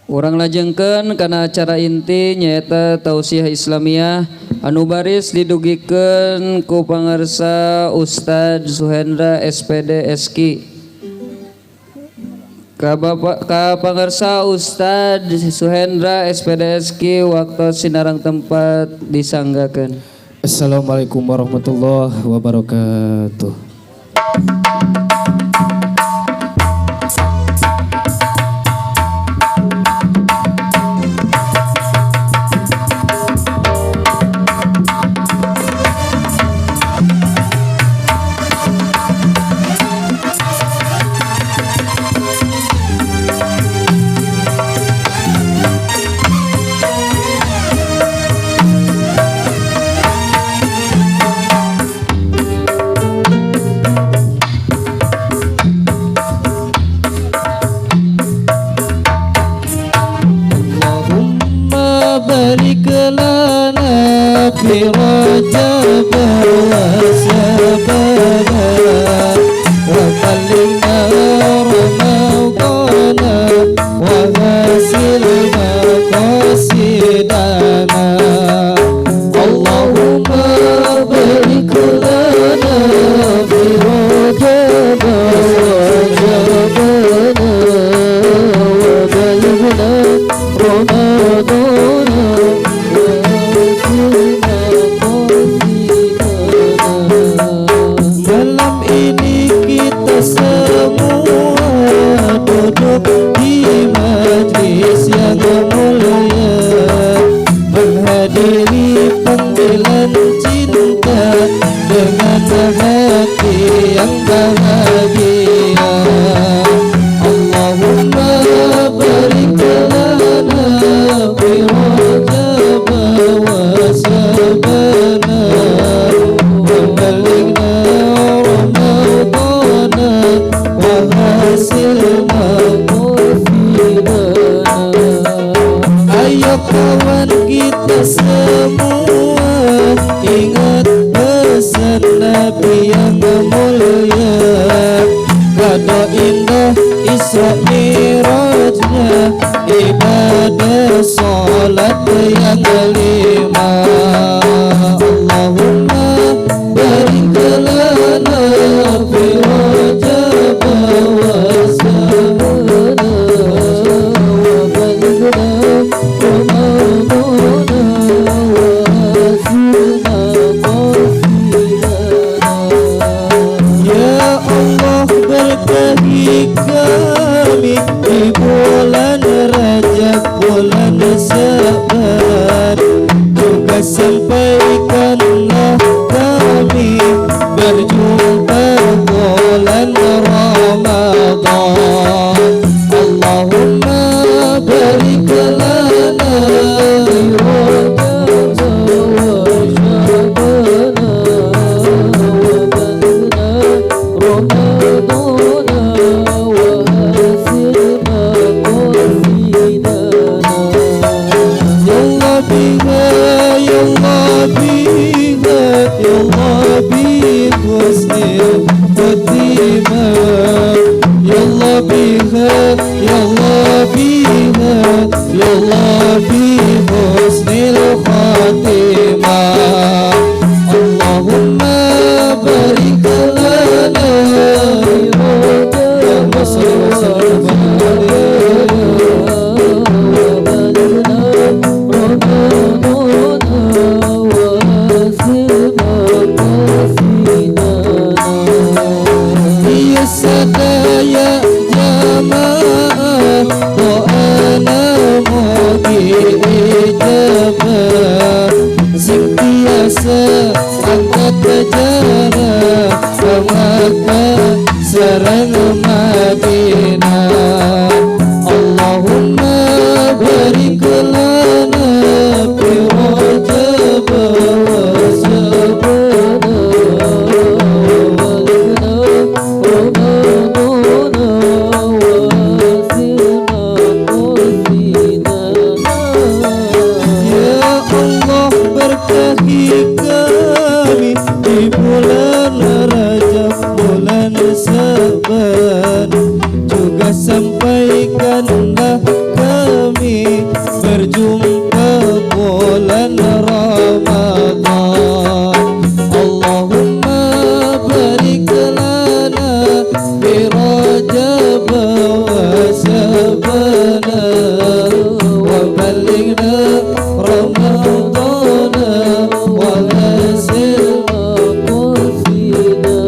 Urang lajengkeun kana acara inti nyaeta tausiah Islamiyah anu baris didugikeun ku pangarsa Ustadz Suhendra SPD SQ. Ka pangarsa Ustadz Suhendra SPD SQ waktu sinarang tempat disanggakeun. Assalamualaikum warahmatullahi wabarakatuh. بارك لنا في رجب وشعبان وبلغنا رمضان وغسل مقاصدنا اللهم بارك لنا في رجب وشعبان وبلغنا رمضان malam ini kita semua duduk di majlis yang mulia menghadiri panggilan cinta dengan hati yang bahagia. Allahumma barik lana fi rajab wa sya'bana wa balighna ramadana wa hasilna mufidana. Ayo kawan kita semua ingat pesan Nabi yang mulia, kado indah Isra Mirajnya, ibadah salat yang kelima. Allahumma barik lana fi rajab wa sya'bana wa balighna ramadana wa hasilna mufidana. Ya Allah berkahi kami di bulan Rajab, bulan Sya'ban, juga sampaikanlah kami berjumpa bulan Ramadan. Allahumma barik lana fi rajab wa sya'bana wa balighna ramadana wa hasilna mufidana. Ya Allah biha, ya Allah biha, ya Allah bi husnil khatimah. Ya Allah biha, ya Allah biha, ya Allah bi husnil khatimah. Allahumma barik lana fi rajab wa sya'bana wa balighna ramadana wa hasilna mufidana. Ya sadaya jamaah doana mogi ijabah, sing biasa angkat jarak ke Makkah sareng Madinah. Allahumma barik lana fi rajab wa sya'bana wa balighna ramadana wa hasilna mufidana. Ya Allah berkahi kami di bulan Rajab, bulan Sya'ban, juga sampaikanlah kami kami berjumpa bulan Ramadan. Allahumma barik lana fi Rajab wa Sya'ban wa ballighna Ramadan wa hasil maqasidana.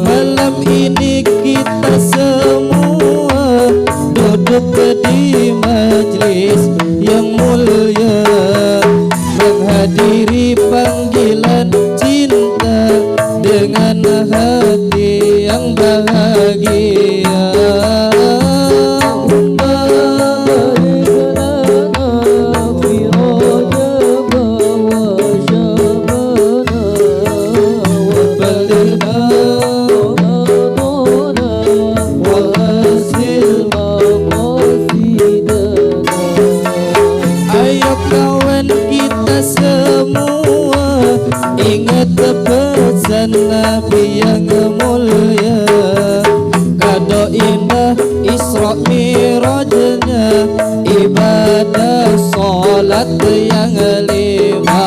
Malam ini kita semua duduk di majlis yang mulia, menghadiri panggilan cinta dengan hati yang bahagia. Ayo kawan kita semua ingat pesan Nabi yang mulia, kado indah Isra Mirajnya, ibadah salat yang lima.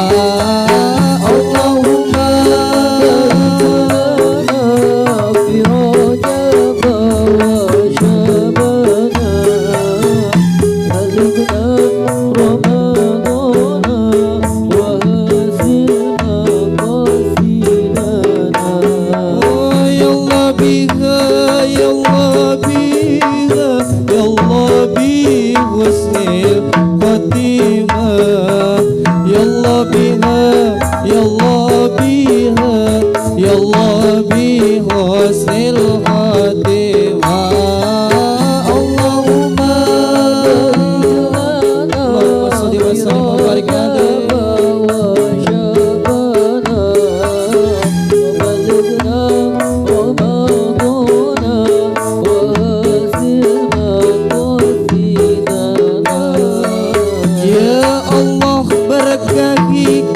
Allahumma fi Rajab wa Sya'ban balighna husnil khatimah, ya Allah biha, ya Allah biha, ya Allah bi husnil khatimah. Allahumma salli wa sallim wa barik alaihi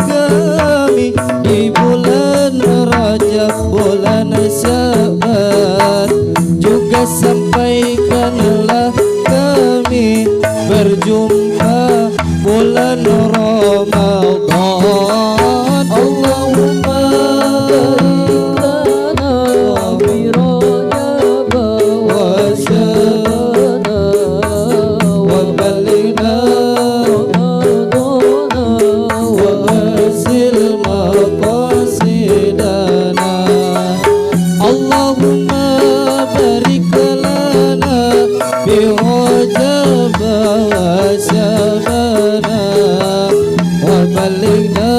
kami di bulan Rajab, bulan Sya'ban, juga sampaikanlah kami berjumpa bulan Ramadan. Allahumma barik lana fi Rajab wa Sya'ban wa balighna maqasidana. Allahumma barik lana fi Rajab wa Sya'ban wa balighna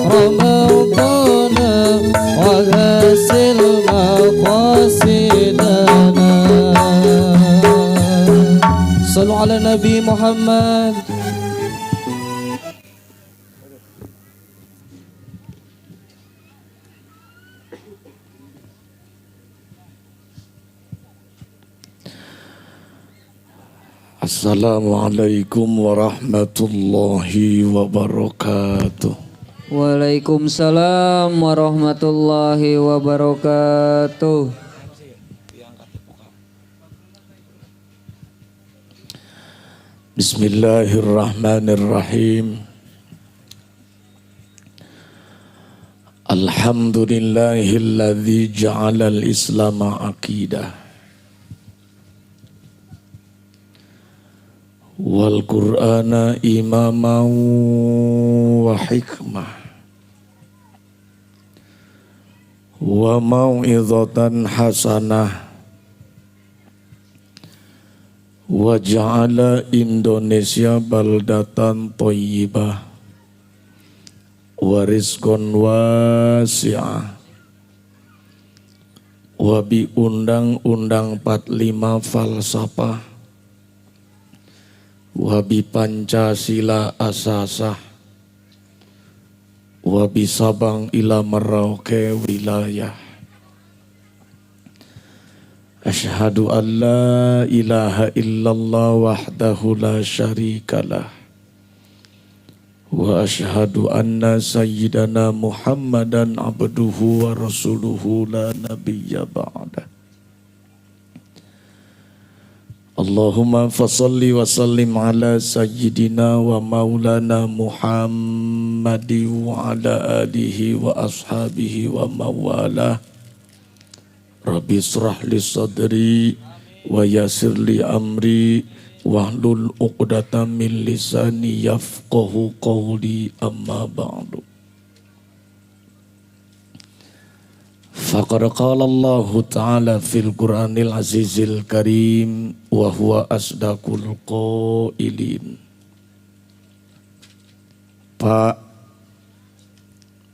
Ramadan wa hasil maqasidana. Sallu ala Nabi Muhammad. Assalamualaikum warahmatullahi wabarakatuh. Waalaikumsalam warahmatullahi wabarakatuh. Bismillahirrahmanirrahim. Alhamdulillahilladzi ja'ala al-islama aqidah wal Qur'ana imaman wa hikmah wa mau'izatan hasanah wa ja'ala Indonesia baldatan thayyibah wa rizqan wasi'ah wa bi undang-undang 45 falsafah wabi Pancasila asasah wabi Sabang ila Merauke wilayah. Asyhadu an la ilaha illallah wahdahu la syarikalah wa asyhadu anna sayyidana Muhammadan abduhu wa rasuluhu la nabiyya ba'dah. Allahumma fasalli wa sallim ala sayyidina wa maulana Muhammadi wa ala alihi wa ashabihi wa mawalah. Rabbi israh li sadri wa yassir li amri wahlul 'uqdatam min lisani yafqahu qawli amma ba'du. Faqad qala Allah Ta'ala fil Qur'anil Azizil Karim wa huwa asdaqul qailin. Pak,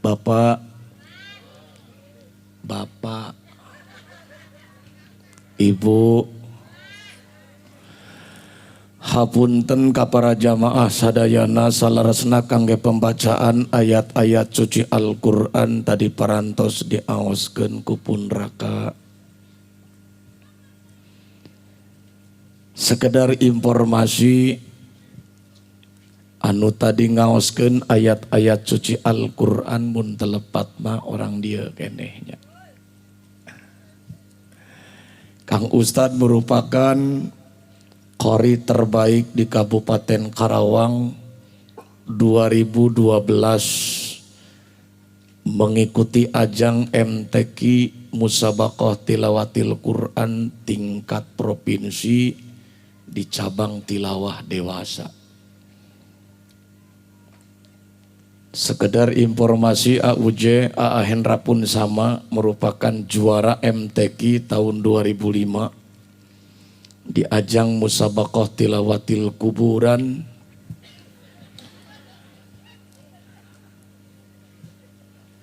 Bapak, Ibu, hapunten ka para jamaah sadayana salaresna kangge pembacaan ayat-ayat suci Al-Qur'an tadi parantos diaoskeun ku punraka. Sekedar informasi anu tadi ngaoskeun ayat-ayat suci Al-Qur'an mun telepat mah orang dia kenehnya. Kang Ustad merupakan qori terbaik di Kabupaten Karawang 2012 mengikuti ajang MTQ Musabaqah Tilawatil Quran tingkat provinsi di cabang tilawah dewasa. Sekedar informasi AUJ AA Hendra pun sama merupakan juara MTQ tahun 2005 di ajang Musabaqah Tilawatil Kuburan.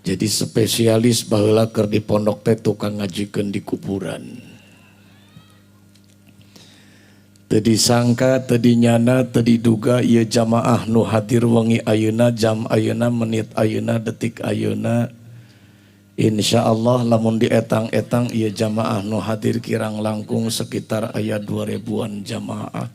Jadi spesialis baheula keur di pondok teh tukang ngajikeun di kuburan. Teu disangka, teu dinyana, teu diduga ieu jamaah nu hadir wengi ayeuna, jam ayeuna, menit ayeuna, detik ayeuna. Insya Allah lamun dietang-etang ieu jamaah nu hadir kirang langkung sekitar aya 2000-an jamaah.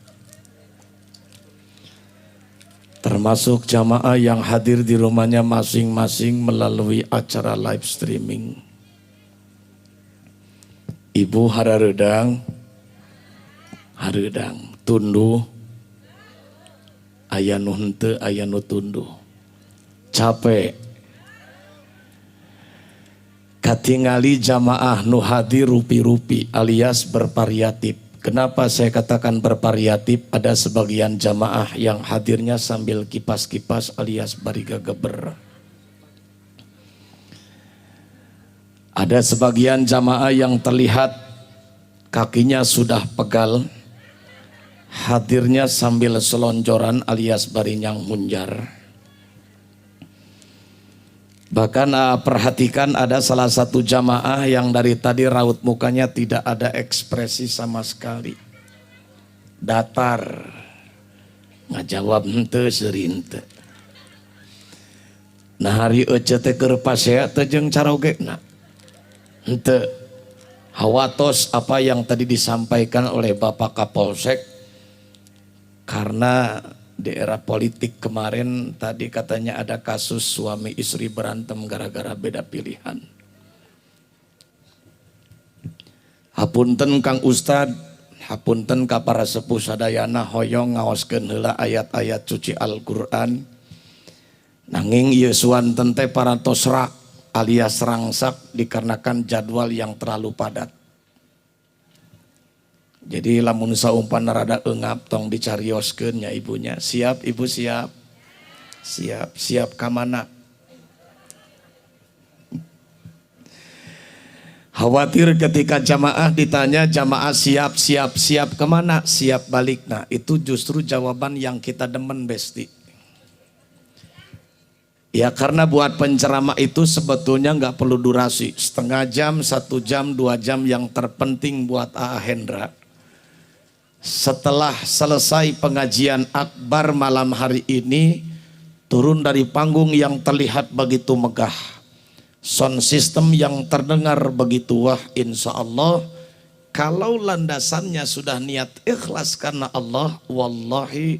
Termasuk jamaah yang hadir di rumahnya masing-masing melalui acara live streaming. Ibu harareudang, tunduh, aya nu henteu, aya nu tunduh. Capek katingali jamaah nu hadir rupi-rupi alias bervariatif. Kenapa saya katakan bervariatif? Ada sebagian jamaah yang hadirnya sambil kipas-kipas alias bariga geber. Ada sebagian jamaah yang terlihat kakinya sudah pegal, hadirnya sambil selonjoran alias barinyang munjar. Bahkan perhatikan ada salah satu jamaah yang dari tadi raut mukanya tidak ada ekspresi sama sekali. Datar, ngajawab henteu seurin teu. Nah hari ece teh keur pasea teh jeung carogena. Henteu. Hawatos apa yang tadi disampaikan oleh Bapak Kapolsek, karena di era politik kemarin tadi katanya ada kasus suami istri berantem gara-gara beda pilihan. Hapunten Kang Ustad, hapunten ka para sepuh sadayana hoyong ngaoskeun heula ayat-ayat suci Al-Qur'an. Nanging ieu suanten teh parantos rak alias rangsak dikarenakan jadwal yang terlalu padat. Jadi lamun saumpana rada eungap tong dicarioskeun nya ibunya. Siap ibu, siap? Siap ka mana? Khawatir ketika jamaah ditanya jamaah siap kemana? Siap balik. Nah itu justru jawaban yang kita demen besti. Ya karena buat penceramah itu sebetulnya nggak perlu durasi. Setengah jam, 1 jam, 2 jam yang terpenting buat AA Hendra. Setelah selesai pengajian akbar malam hari ini, turun dari panggung yang terlihat begitu megah, sound system yang terdengar begitu wah, insya Allah kalau landasannya sudah niat ikhlas karena Allah, wallahi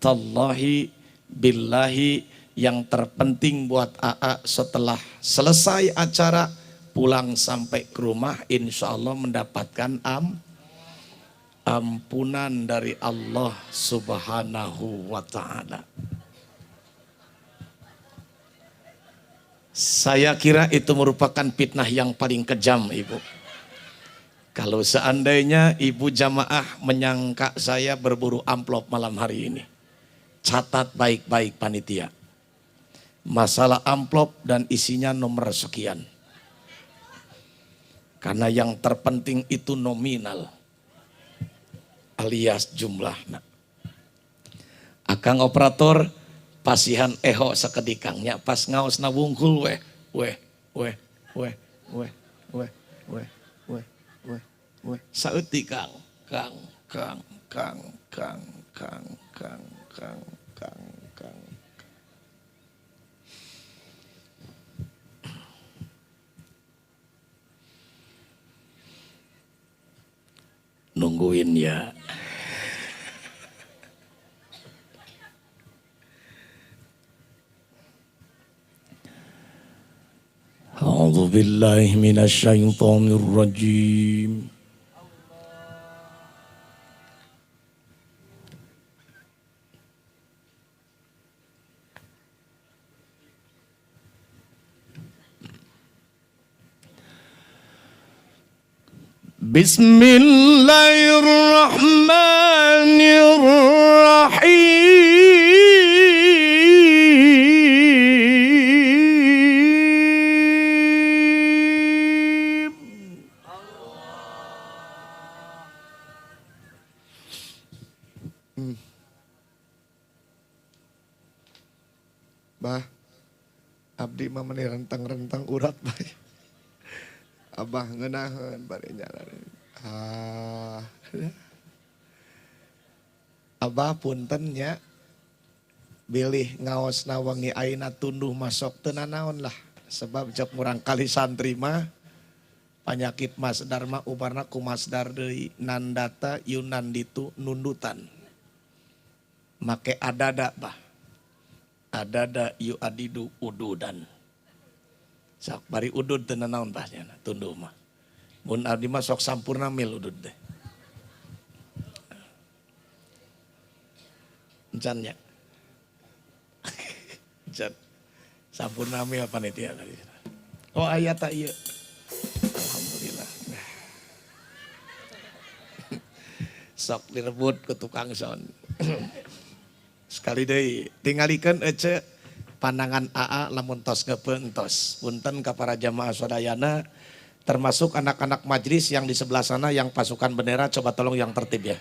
tallahi billahi, yang terpenting buat AA setelah selesai acara pulang sampai ke rumah insya Allah mendapatkan ampunan dari Allah Subhanahu wa Ta'ala. Saya kira itu merupakan fitnah yang paling kejam, Ibu. Kalau seandainya Ibu jamaah menyangka saya berburu amplop malam hari ini, catat baik-baik panitia. Masalah amplop dan isinya nomor sekian. Karena yang terpenting itu nominal alias jumlahnya. Akang operator pasihan eho sekedikangnya pas ngaos na wungkul weh saeutik kang nungguin ya. A'udzu billahi minasy syaithanir rajim. Bismillahirrahmanirrahim. Bah, abdi mah meni rentang-rentang urat bae. Abah ngeunaheun bari jalan. Abah punten nya bilih ngaosna wengi ayeuna tunduh masok teu nanaon lah. Sebab jep murang kali santri mah panyakit masdar mah ubarna ku masdar deui nandata yunanditu nundutan. Make adada bah. Adada yu adidu ududan. Sak bari udud teu nanaon bahnya tunduh mah. Mun abdi mah sok sampurna mil udud teh. Encannya. Encan. Sampurna mil panitia tadi. Oh aya ta ieu. Alhamdulillah. Sok direbut ku tukang sound. Sekali deui tingalikeun ece pandangan AA lamun tos ngeupeuntos. Punten ka para jamaah sadayana termasuk anak-anak majlis yang di sebelah sana yang pasukan bendera, coba tolong yang tertib ya.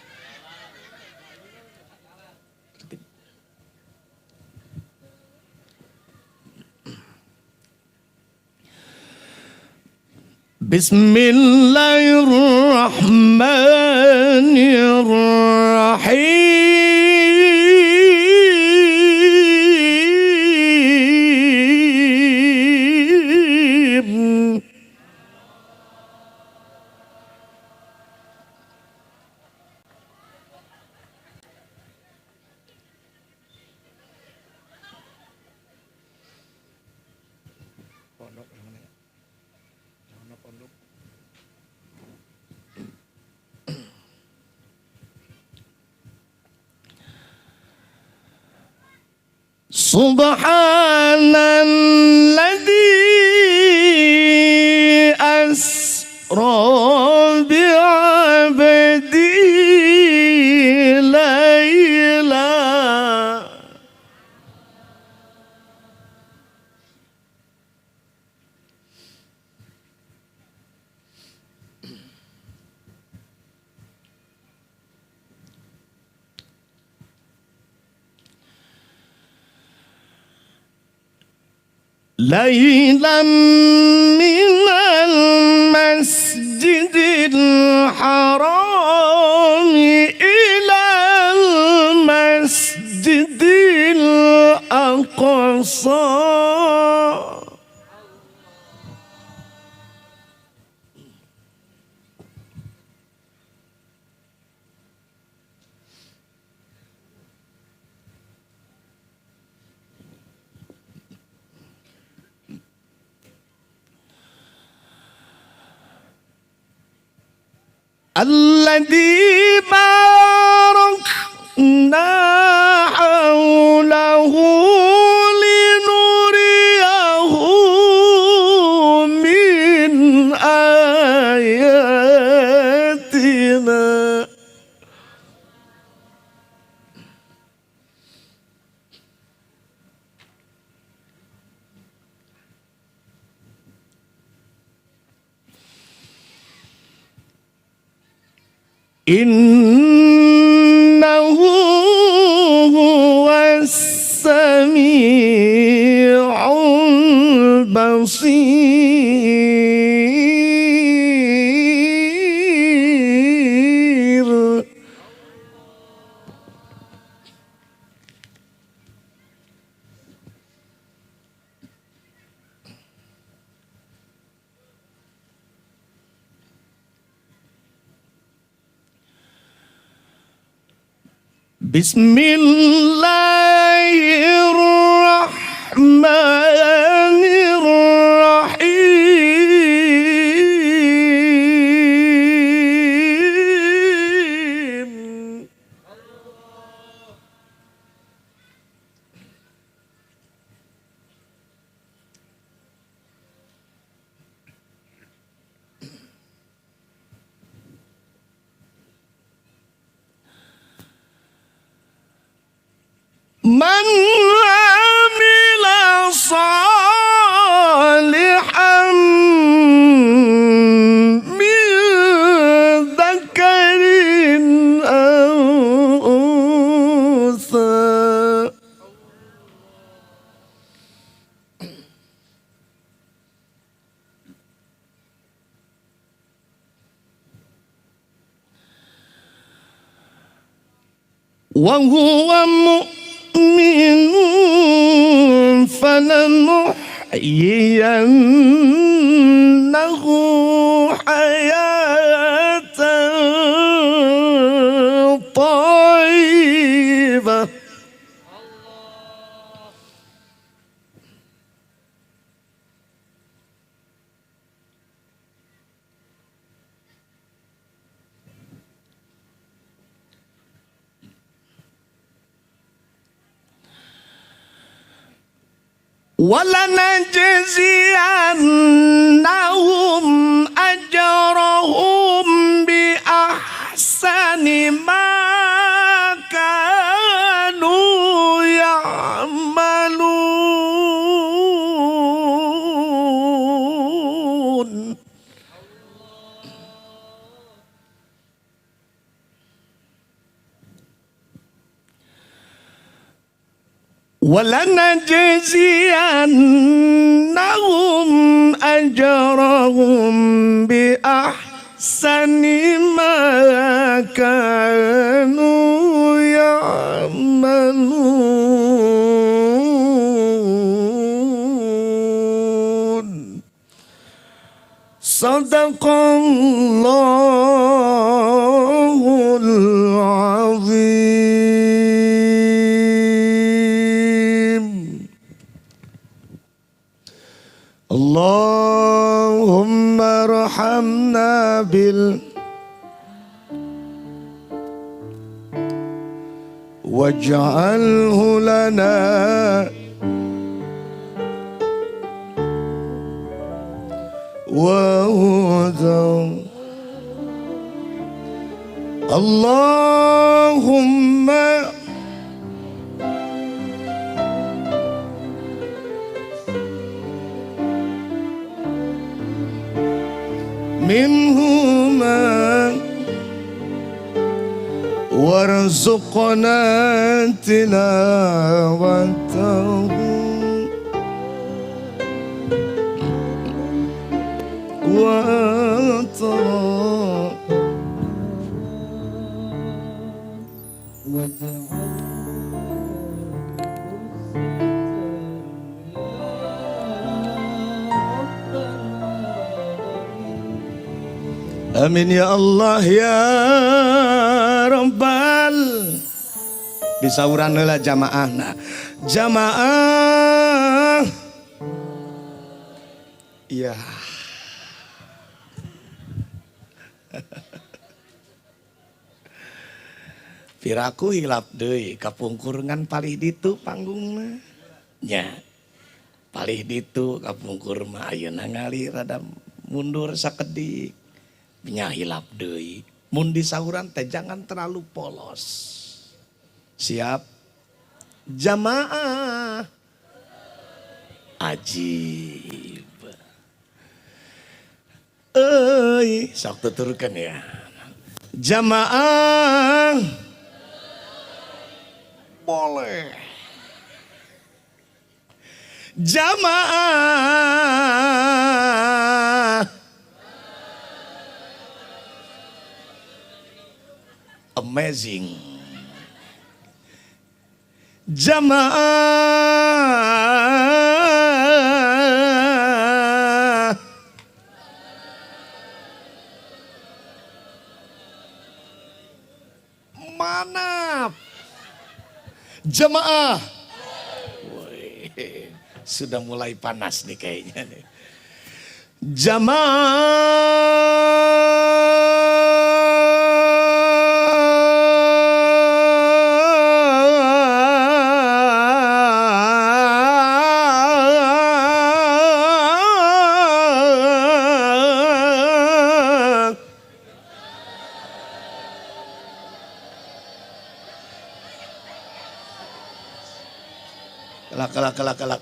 Bismillahirrahmanirrahim. Subhanalladzi asra bi'abdi laila. Lailan minal masjidil haram ilal masjidil aqsa. Alladzi Innahu huwas sami'ul basir. Bismillahirrahmanirrahim. Man amila salihan min dzakarin aw untha. Wa huwa mu'minun falanuhyiyannahu hayatan thayyibah. وَلَنَجْزِيَنَّهُمْ أَجْرَهُمْ بِأَحْسَنِ مَا كَانُوا يَعْمَلُونَ. وَلَنَجْزِيَنَّهُمْ أَجْرَهُمْ بِأَحْسَنِ مَا كَانُوا يَعْمَلُونَ. Sadaqallahul azim. Allahumma rahamna bil waj'alhu lana wa hudan. Allahumma minhuma warzuqna tilawatahu wa amin ya Allah ya Rabbal. Disauran heula jamaah. Nah, jamaah. Iya. Piraku hilap deui kapungkur ngan palih ditu panggungna. Nya. Palih ditu kapungkur mah ayeuna ngali rada mundur sakedik. Nya hilap deui. Mun disauran teh jangan terlalu polos. Siap? Jamaah. Ajib. Sok tuturkeun ya. Jamaah boleh. Jamaah amazing. Jamaah manap. Jamaah woi, sudah mulai panas nih kayaknya nih. Jamaah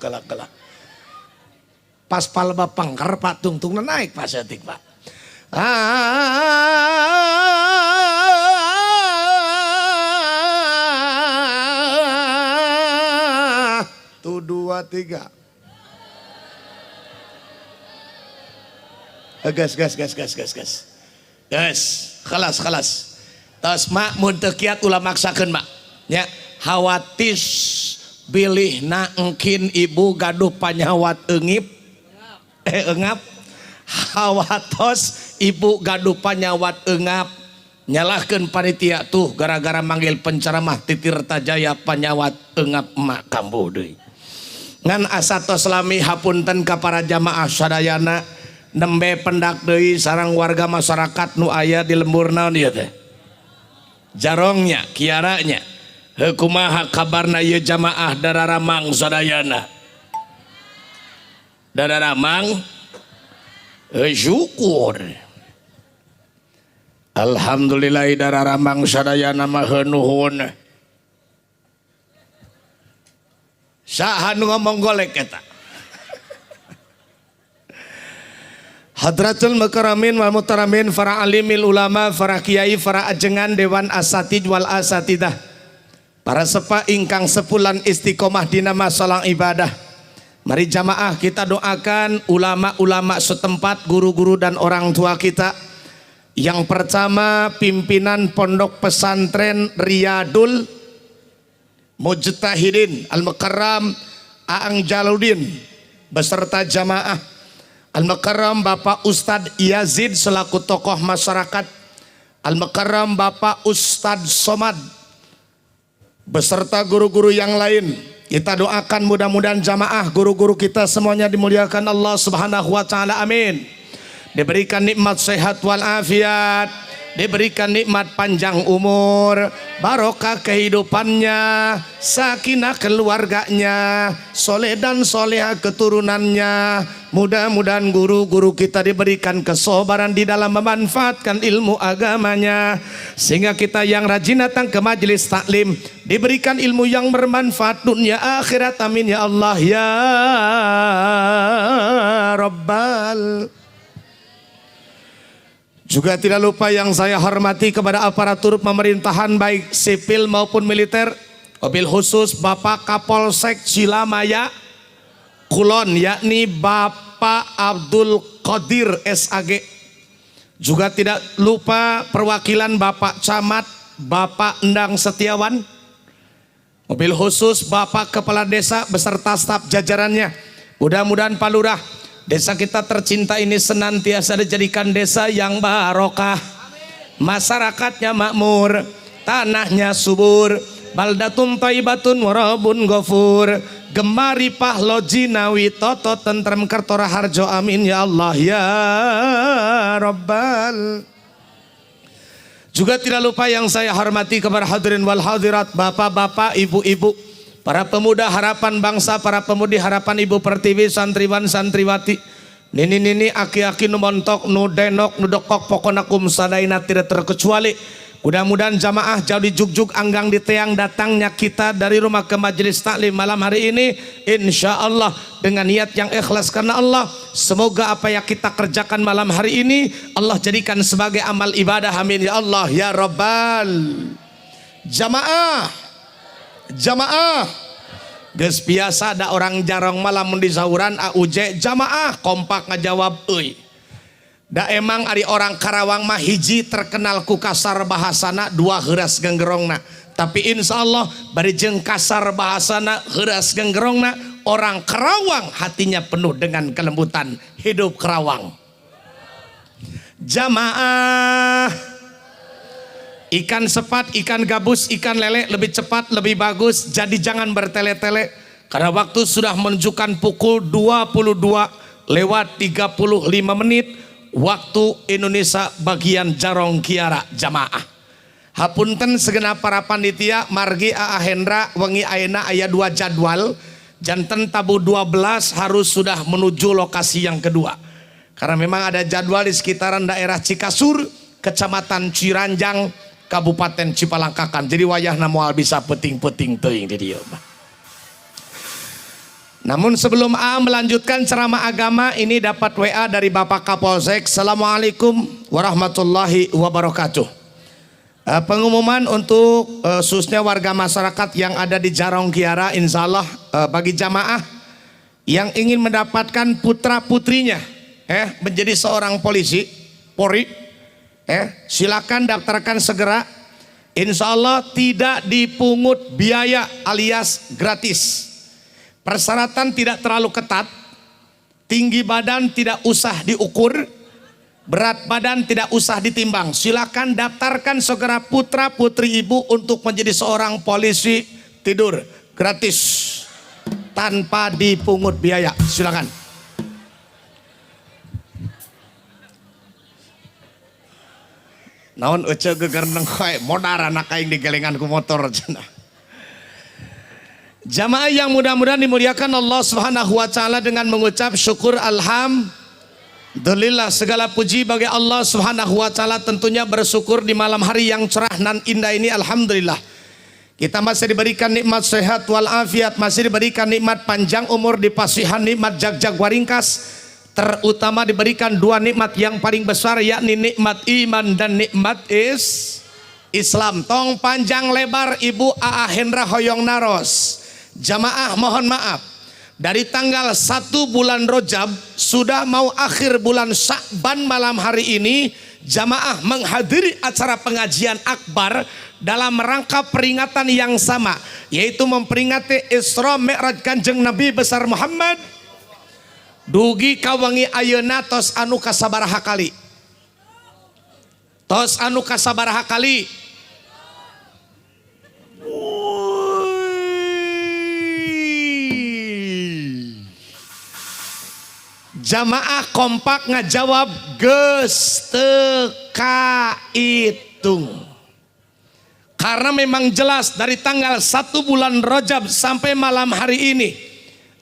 kelak. Pas palba pangker Pak tungtung naik Pak Setik Pak. Tuh 2 3. Gas. Kelas. Tos mak mun teu kiat ulah maksakeun mak. Nya hawatis bilih na engkin ibu gaduh panyawat engap hawatos ibu gaduh panyawat engap nyalahkeun panitia tuh gara-gara manggil penceramah ti Tirtajaya panyawat engap emak kambuh deui ngan asatos lami hapunten ka para jamaah sadayana nembe pendak deui sareng warga masyarakat nu aya di lembur naon ieu teh jarongnya kiaranya kumaha kabarna ye jamaah Dararamang sadayana. Dararamang syukur. Alhamdulillah Dararamang sadayana mah nuhun. Saha nu ngomong golek eta? Hadratul Mukarramin wal Muhtaramin para alimil ulama, para kiai, para ajengan dewan asatid wal asatidah. Para sepa ingkang sepulan istiqomah dina masalah ibadah. Mari jamaah kita doakan ulama-ulama setempat, guru-guru dan orang tua kita. Yang pertama pimpinan Pondok Pesantren Riyadul Mujtahidin Al-Mukarram Aang Jaludin beserta jamaah. Al-Mukarram Bapak Ustadz Yazid selaku tokoh masyarakat. Al-Mukarram Bapak Ustadz Somad beserta guru-guru yang lain. Kita doakan mudah-mudahan jamaah guru-guru kita semuanya dimuliakan Allah Subhanahu wa taala. Amin. Diberikan nikmat sehat wal afiat, diberikan nikmat panjang umur, barokah kehidupannya, sakinah keluarganya, soleh dan soleha keturunannya. Mudah-mudahan guru-guru kita diberikan kesabaran di dalam memanfaatkan ilmu agamanya, sehingga kita yang rajin datang ke majelis taklim diberikan ilmu yang bermanfaat dunia akhirat. Amin ya Allah ya Rabbal. Juga tidak lupa yang saya hormati kepada aparatur pemerintahan baik sipil maupun militer, wabil khusus Bapak Kapolsek Cilamaya Kulon yakni Bapak Abdul Qadir SAG. Juga tidak lupa perwakilan Bapak Camat Bapak Endang Setiawan, wabil khusus Bapak Kepala Desa beserta staf jajarannya. Mudah-mudahan Pak Lurah, desa kita tercinta ini senantiasa dijadikan desa yang barokah, masyarakatnya makmur, tanahnya subur, baldatun thayyibatun warabun ghafur, gemari pahlo jinawi toto tentrem kertora harjo. Amin ya Allah ya Rabbal. Juga tidak lupa yang saya hormati kepada hadirin wal hadirat, bapak-bapak, ibu-ibu, para pemuda harapan bangsa, para pemudi harapan Ibu Pertiwi, santriwan santriwati, nini-nini, aki-aki, nu montok, nu denok, nu dokok, pokona kum sadaina tidak terkecuali Mudah-mudahan jamaah jauh di jugjug anggang di teang datangnya kita dari rumah ke majelis taklim malam hari ini, insya Allah dengan niat yang ikhlas karena Allah. Semoga apa yang kita kerjakan malam hari ini Allah jadikan sebagai amal ibadah, amin ya Allah ya Rabbal. Jamaah geus biasa ada orang jarang malam di sahuran AUJ jamaah kompak ngajawab euy. Da emang ari orang Karawang mah hiji terkenal ku kasar bahasana, dua heuras genggerongna. Tapi insya Allah bari jeung kasar bahasana heuras genggerongna, orang Karawang hatinya penuh dengan kelembutan. Hidup Karawang. Jamaah, ikan sepat, ikan gabus, ikan lele lebih cepat, lebih bagus. Jadi jangan bertele-tele karena waktu sudah menunjukkan pukul 22:35 waktu Indonesia bagian Jarong Kiara. Jamaah hapunten segenap para panitia margi Aa Hendra wengi ayeuna aya 2 jadwal. Janten tabu 12 harus sudah menuju lokasi yang kedua karena memang ada jadwal di sekitaran daerah Cikasur, Kecamatan Ciranjang, Kabupaten Cipalangkakan. Jadi wayahna moal bisa peting-peting teuing di dieu. Namun sebelum A melanjutkan ceramah agama ini dapat WA dari Bapak Kapolsek. Assalamualaikum warahmatullahi wabarakatuh. Pengumuman untuk khususnya warga masyarakat yang ada di Jarong Kiara, insya Allah bagi jamaah yang ingin mendapatkan putra putrinya menjadi seorang polisi Polri, silakan daftarkan segera. Insya Allah tidak dipungut biaya alias gratis. Persyaratan tidak terlalu ketat, tinggi badan tidak usah diukur, berat badan tidak usah ditimbang. Silakan daftarkan segera putra putri ibu untuk menjadi seorang polisi tidur gratis tanpa dipungut biaya. Silakan. Naon ece geger nengkoy modar anak aing digelengan ku motor cenah. Jamaah yang mudah-mudahan dimuliakan Allah Subhanahu wa taala dengan mengucap syukur alhamdulillah, segala puji bagi Allah Subhanahu wa taala, tentunya bersyukur di malam hari yang cerah nan indah ini. Alhamdulillah kita masih diberikan nikmat sehat walafiat, masih diberikan nikmat panjang umur, dipasihan nikmat jag-jag waringkas, terutama diberikan dua nikmat yang paling besar, yakni nikmat iman dan nikmat Islam. Tong panjang lebar Ibu Aa Hendra hoyong naros. Jamaah mohon maaf, dari tanggal 1 bulan Rajab sudah mau akhir bulan Sya'ban malam hari ini, jamaah menghadiri acara pengajian akbar dalam rangka peringatan yang sama, yaitu memperingati Isra Mi'raj Kanjeng Nabi besar Muhammad. Dugi kawangi ayeuna tos anu kasabaraha kali? Tos anu kasabaraha kali? Jamaah kompak ngajawab geus teu kahitung. Karena memang jelas dari tanggal 1 bulan Rajab sampai malam hari ini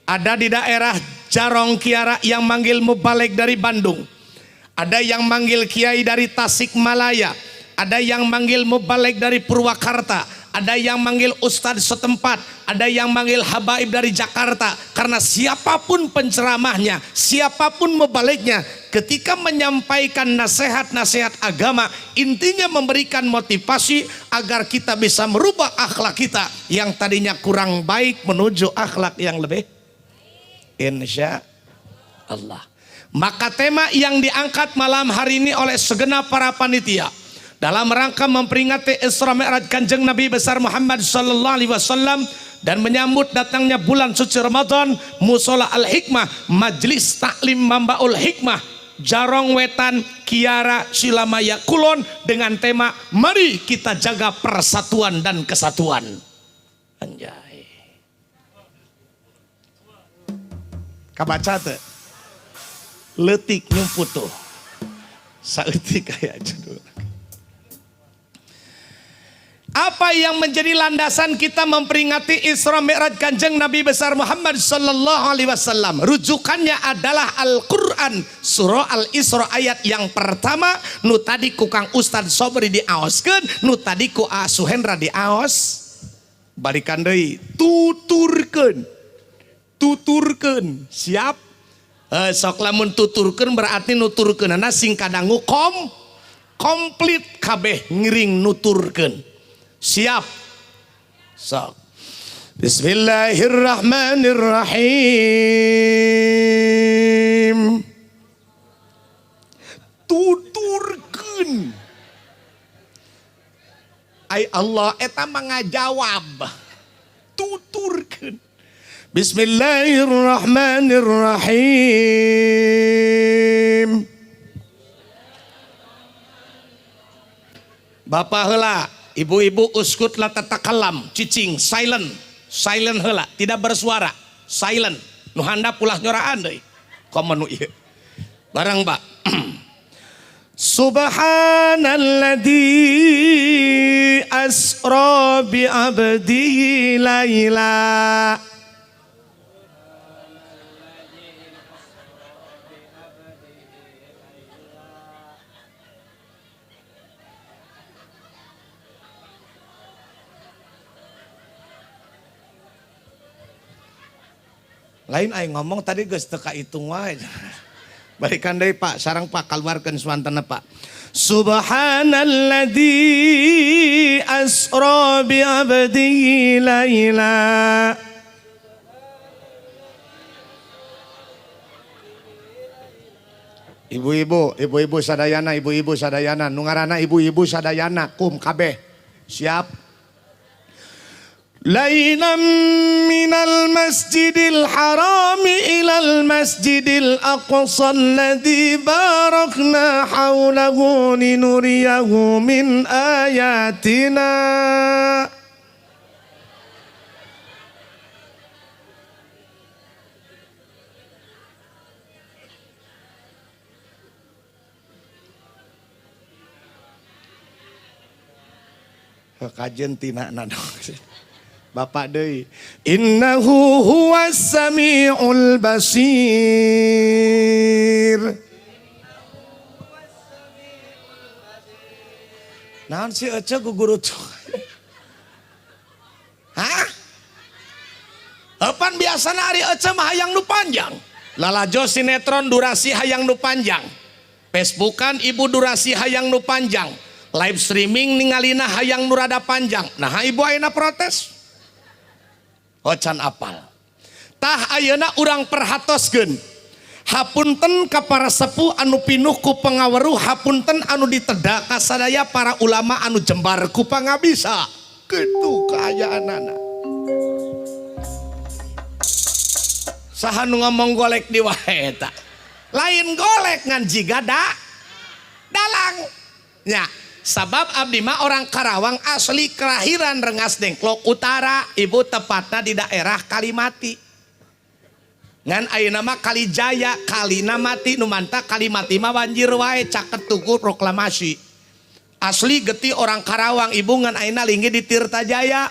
ada di daerah Jarong Kiara yang manggil mubalik dari Bandung, ada yang manggil kiai dari Tasikmalaya, ada yang manggil mubalik dari Purwakarta, ada yang manggil ustadz setempat, ada yang manggil habaib dari Jakarta. Karena siapapun penceramahnya, siapapun mubaliknya, ketika menyampaikan nasihat-nasihat agama, intinya memberikan motivasi agar kita bisa merubah akhlak kita yang tadinya kurang baik menuju akhlak yang lebih, insya Allah. Maka tema yang diangkat malam hari ini oleh segenap para panitia dalam rangka memperingati Isra Mi'raj Kanjeng Nabi besar Muhammad sallallahu alaihi wasallam dan menyambut datangnya bulan suci Ramadan, Musola Al-Hikmah, Majelis Taklim Mambaul Hikmah, Jarong Wetan, Kiara, Silamaya, Kulon, dengan tema mari kita jaga persatuan dan kesatuan. Anjay. Kabaca teh. Letik nyumput tuh. Saeutik kayak judul. Apa yang menjadi landasan kita memperingati Isra Mi'raj Kanjeng Nabi besar Muhammad sallallahu alaihi wasallam? Rujukannya adalah Al-Qur'an, surah Al-Isra ayat yang pertama. Nu tadi ku Kang Ustad Sobri diaoskeun, nu tadi ku Suhendra diaos. Balikan deui, tuturkeun. Tuturkeun. Siap? Sok lamun tuturkeun berarti nuturkeunana sing kadangu komplit kabeh ngiring nuturkeun. Siap. So. Bismillahirrahmanirrahim. Tuturkeun. Ai Allah eta mangajawab. Tuturkeun. Bismillahirrahmanirrahim. Bapak heula, ibu-ibu uskut la tatakalam, cicing, silent heula, tidak bersuara, silent. Nu handap ulah nyoraan deui. Komo nu ieu. Barang Pak. Subhanalladzi asra bi abdihi laila. Lain aing ngomong tadi geus teu kahitung wae. Balikan deui Pak, sareng Pak kaluarkeun suantana Pak. Subhanalladzi asra bi abdihi laila. Ibu-ibu sadayana, nu ngaranna ibu-ibu sadayana kum kabeh. Siap? Lailam minal masjidil harami ilal masjidil aqsa alladzi barakna haulahu linuriyahu min ayatina. Kajen tina nadong. Bapak deui, innahu huwas samiul basir. Naon si Ece guguru tuh? Hah? Epan biasana ari Ece mah hayang nu panjang. Lalajo sinetron durasi hayang nu panjang. Facebookan ibu durasi hayang nu panjang. Live streaming ningalina hayang nu rada panjang. Nah ibu ayeuna protes. Ocan apal. Tah ayeuna urang perhatoskeun. Hapunten ka para sepuh anu pinuh ku pangaweruh, hapunten anu ditedak ka sadaya para ulama anu jembar ku pangabisa. Kitu kaayaanana. Saha nu ngomong golek di wae eta? Lain golek ngan jiga dalang. Nya. Sabab abdi mah orang Karawang asli kelahiran Rengas Dengklok Utara, ibu tepatnya di daerah Kalimati. Ngan ayeuna mah Kalijaya, kalina mati nu manta Kalimati mah banjir wae caket tugu proklamasi. Asli geti orang Karawang, ibu ngan ayeuna linggih di Tirtajaya.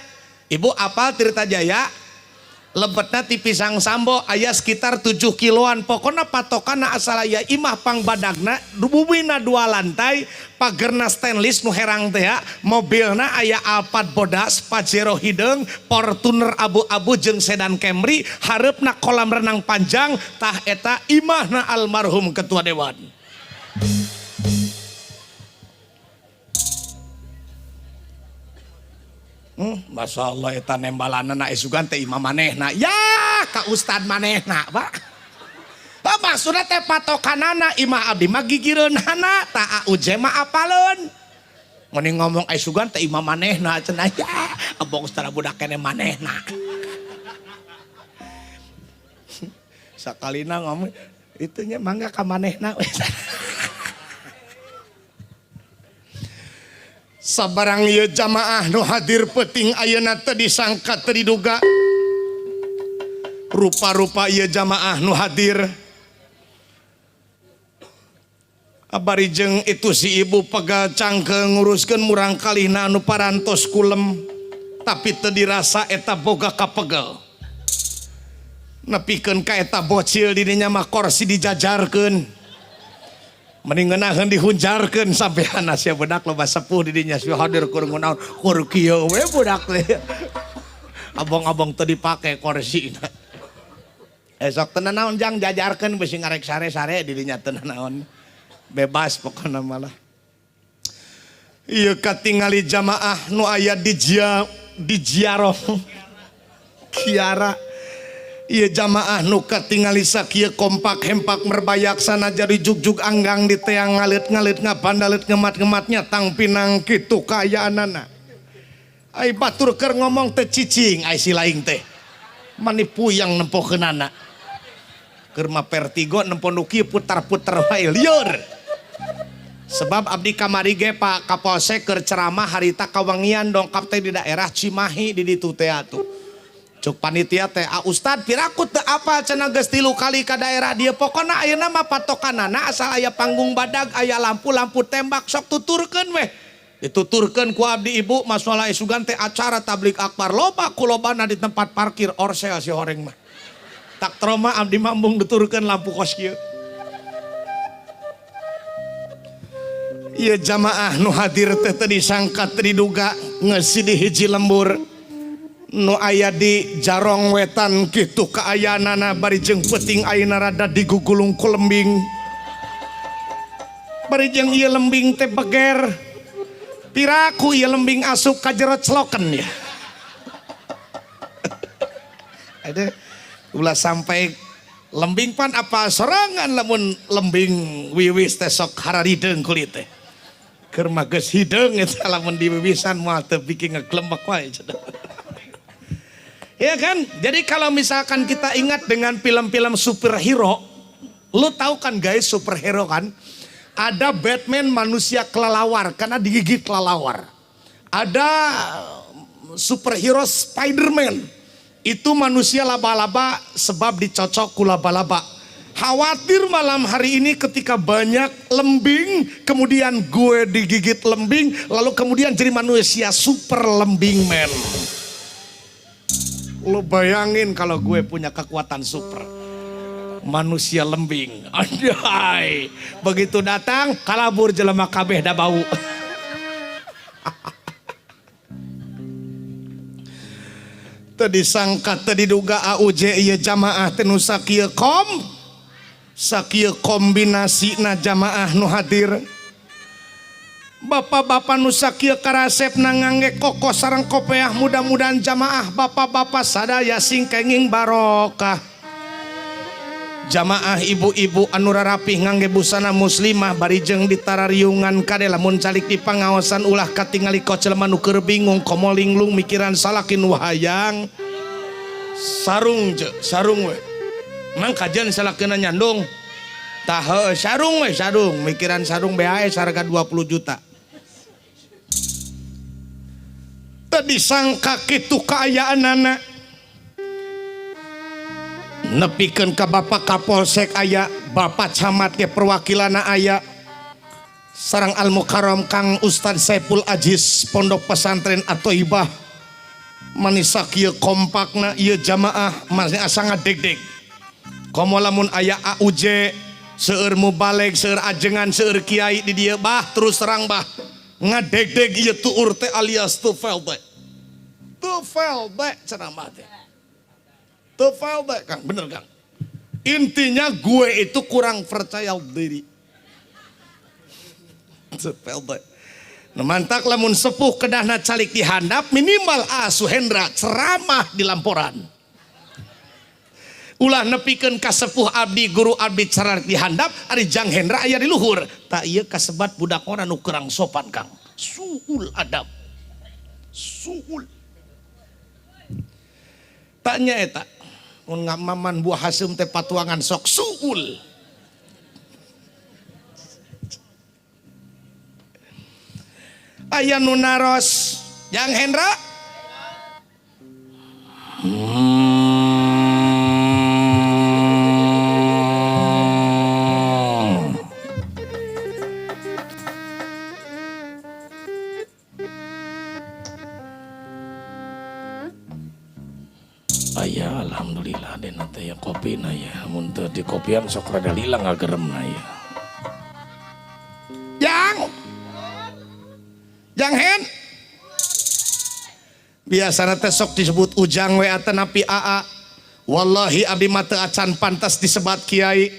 Ibu apal Tirtajaya? Lebetna ti Pisang Sambo aya sekitar 7 kiloan. Pokoknya patokana asal aya imah pang badagna bubina 2 lantai, pagerna stainless nu herang teh ya. Mobilna aya Alphard bodas, Pajero hideung, Fortuner abu-abu jeung sedan Camry, hareupna kolam renang panjang. Tah eta imahna almarhum ketua dewan. Masya Allah eta nembalanana esugan teh imam manehna. Ya ka ustad manehna Pak. Maksudna teh patokanana imah abdi mah gigireunana, ta auj mah apaleun. Mending ngomong esugan teh imam manehna cenah ya. Abong ustad budak kene manehna. Sakalina ngomong itunya mangga ka manehna. Sabarang ieu jamaah nu hadir peuting ayeuna teu disangka teu diduga. Rupa-rupa ieu jamaah nu hadir Abarijeng itu si ibu pega cangke nguruskeun murang kalihna anu parantos kulem tapi teu dirasa eta boga kapegel. Nepikeun ka eta bocil di dinya mah kursi dijajarkeun. Mending ngeunaheun dihunjarkeun sampean sia budak loba sepuh di dinya si hadir kur ngunaon kur kieu we budak teh. Abong-abong teu dipake kursina. Esok teu naon jang jajarkeun beusi ngarek sare-sare di dinya teu naon. Bebas pokona malah. Ieu katingali jamaah nu aya di jiaroh kiara. Ieu jamaah nu katingali sakieu kompak hempak merbayak sana jadi jugjug anggang di teang ngalit-ngalit ngapandalit ngemat-ngematnya tang pinang kitu kaayaanana. Ai batur keur ngomong teh cicing ai si laing teh. Mani puyang nempokeunana. Keur mah vertigo nempo nu kieu putar-putar wae lieur. Sebab abdi kamari ge Pak Kapolsek keur ceramah harita kawangian dongkap teh di daerah Cimahi di ditu teh atuh. Cuk panitia teh Ustad pirakut teu apal cenah geus 3 kali ka daerah dieu pokona ayeuna mah patokanana asal aya panggung badag aya lampu-lampu tembak sok tuturkeun weh. Dituturkeun ku abdi ibu masalah isugan teh acara tablik akbar loba kulobana di tempat parkir orsel si horeng mah. Tak trauma abdi mambung diturkeun lampu kos kieu. Ieu jamaah nu hadir teh teu disangka teu diduga ngeusi di hiji lembur. Nu aya di jarong wetan kitu kaayaanana barijeng peuting ayeuna rada digugulung ku lembing. Barijeng ieu lembing teh beger. Piraku ieu lembing asup ka jero celoken ya. Ada ulah sampai lembing pan apa sorangan lamun lembing wiwis teh sok hararideung kulit teh. Keur mah geus hideung eta lamun diwiwisan moal teu bikin ngeglemek wae cenah. Ya kan? Jadi kalau misalkan kita ingat dengan film-film superhero, lu tahu kan guys superhero kan? Ada Batman manusia kelelawar karena digigit kelelawar. Ada superhero Spiderman itu manusia laba-laba sebab dicocok ku laba-laba. Khawatir malam hari ini ketika banyak lembing, kemudian gue digigit lembing, lalu kemudian jadi manusia super lembing man. Lo bayangin kalau gue punya kekuatan super manusia lembing, anjay, begitu datang kalabur jelema kabeh da bau. Teu disangka teu diduga AUJ ieu jamaah teh nu sakieu sakieu kombinasina jamaah nu hadir. Bapak-bapak nu sakieu karasep ngangge koko sareng kopeah mudah-mudahan jamaah bapak-bapak sadaya sing kenging barokah. Jamaah ibu-ibu anu rarapih ngangge busana muslimah barijeng ditarariungan kade lamun calik di pangaosan ulah katingali kocelema nu keur bingung komo linglung mikiran salakin wahayang. Sarung we. Mang kajian salakeun nyandung. Tah heuh sarung we sarung mikiran sarung BAE harga 20 juta. Disangka kitu kaayaanana nepikeun ka Bapak Kapolsek aya Bapak Camat ge perwakilana aya sareng Al Mukarram Kang Ustad Saiful Aziz Pondok Pesantren At-Thaibah manis sakieu kompakna ieu jamaah masih asa ngadeg-deg komo lamun aya AUJ seueur mubaleg seueur ajengan seueur kiai di dieu bah terus terang bah ngadeg-deg ieu tuur teh alias tufel teh. Tufel teh ceramah teh. Tufel teh Kang, bener Kang. Intinya gue itu kurang percaya diri. Tufel teh. Nah, mantak lamun sepuh kedahna calik dihandap minimal Suhendra ceramah di lamporan. Ulah nepikeun ka sepuh abdi guru abdi ceramah dihandap ari Jang Hendra aya di luhur. Tak ieu kasebat budak orang nu kurang sopan Kang. Suul adab. Suul. Tanya eta mun ngamaman buah hasem teh patuangan sok suul. Aya nu naros Jang Hendra. Aya alhamdulillah dena teh ya kopina ya. Mun teu di kopian sok rada lila ngageremna ya. Jang hen. Biasana teh sok disebut ujang we atanapi aa. Wallahi abdi mah teu acan pantas disebat kiai.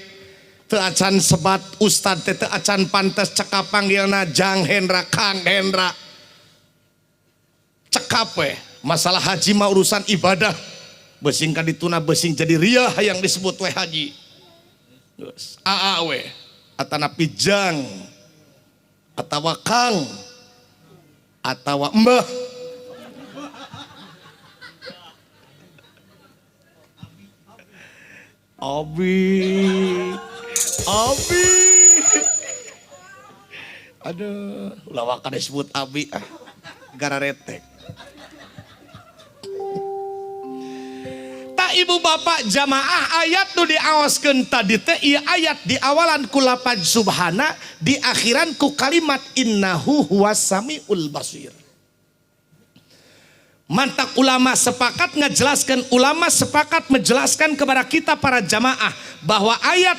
Teu acan sebat ustad teh teu acan pantas cekap panggilna Jang Hendra, Kang Hendra. Cekap we. Masalah haji mah urusan ibadah. Besing kadituna besing jadi riah yang disebut we haji. Aa we. Atanapi Jang. Atawa Kang. Atawa Mbah. Abi. Aduh, lawakan disebut Abi gara retek. Tak ibu bapak jamaah ayat nu diaoskeun tadi teh ieu ayat di awalan ku lapad subhana, di akhiran ku kalimat innahu huwas samiul basir. Mantak ulama sepakat menjelaskan kepada kita para jamaah bahwa ayat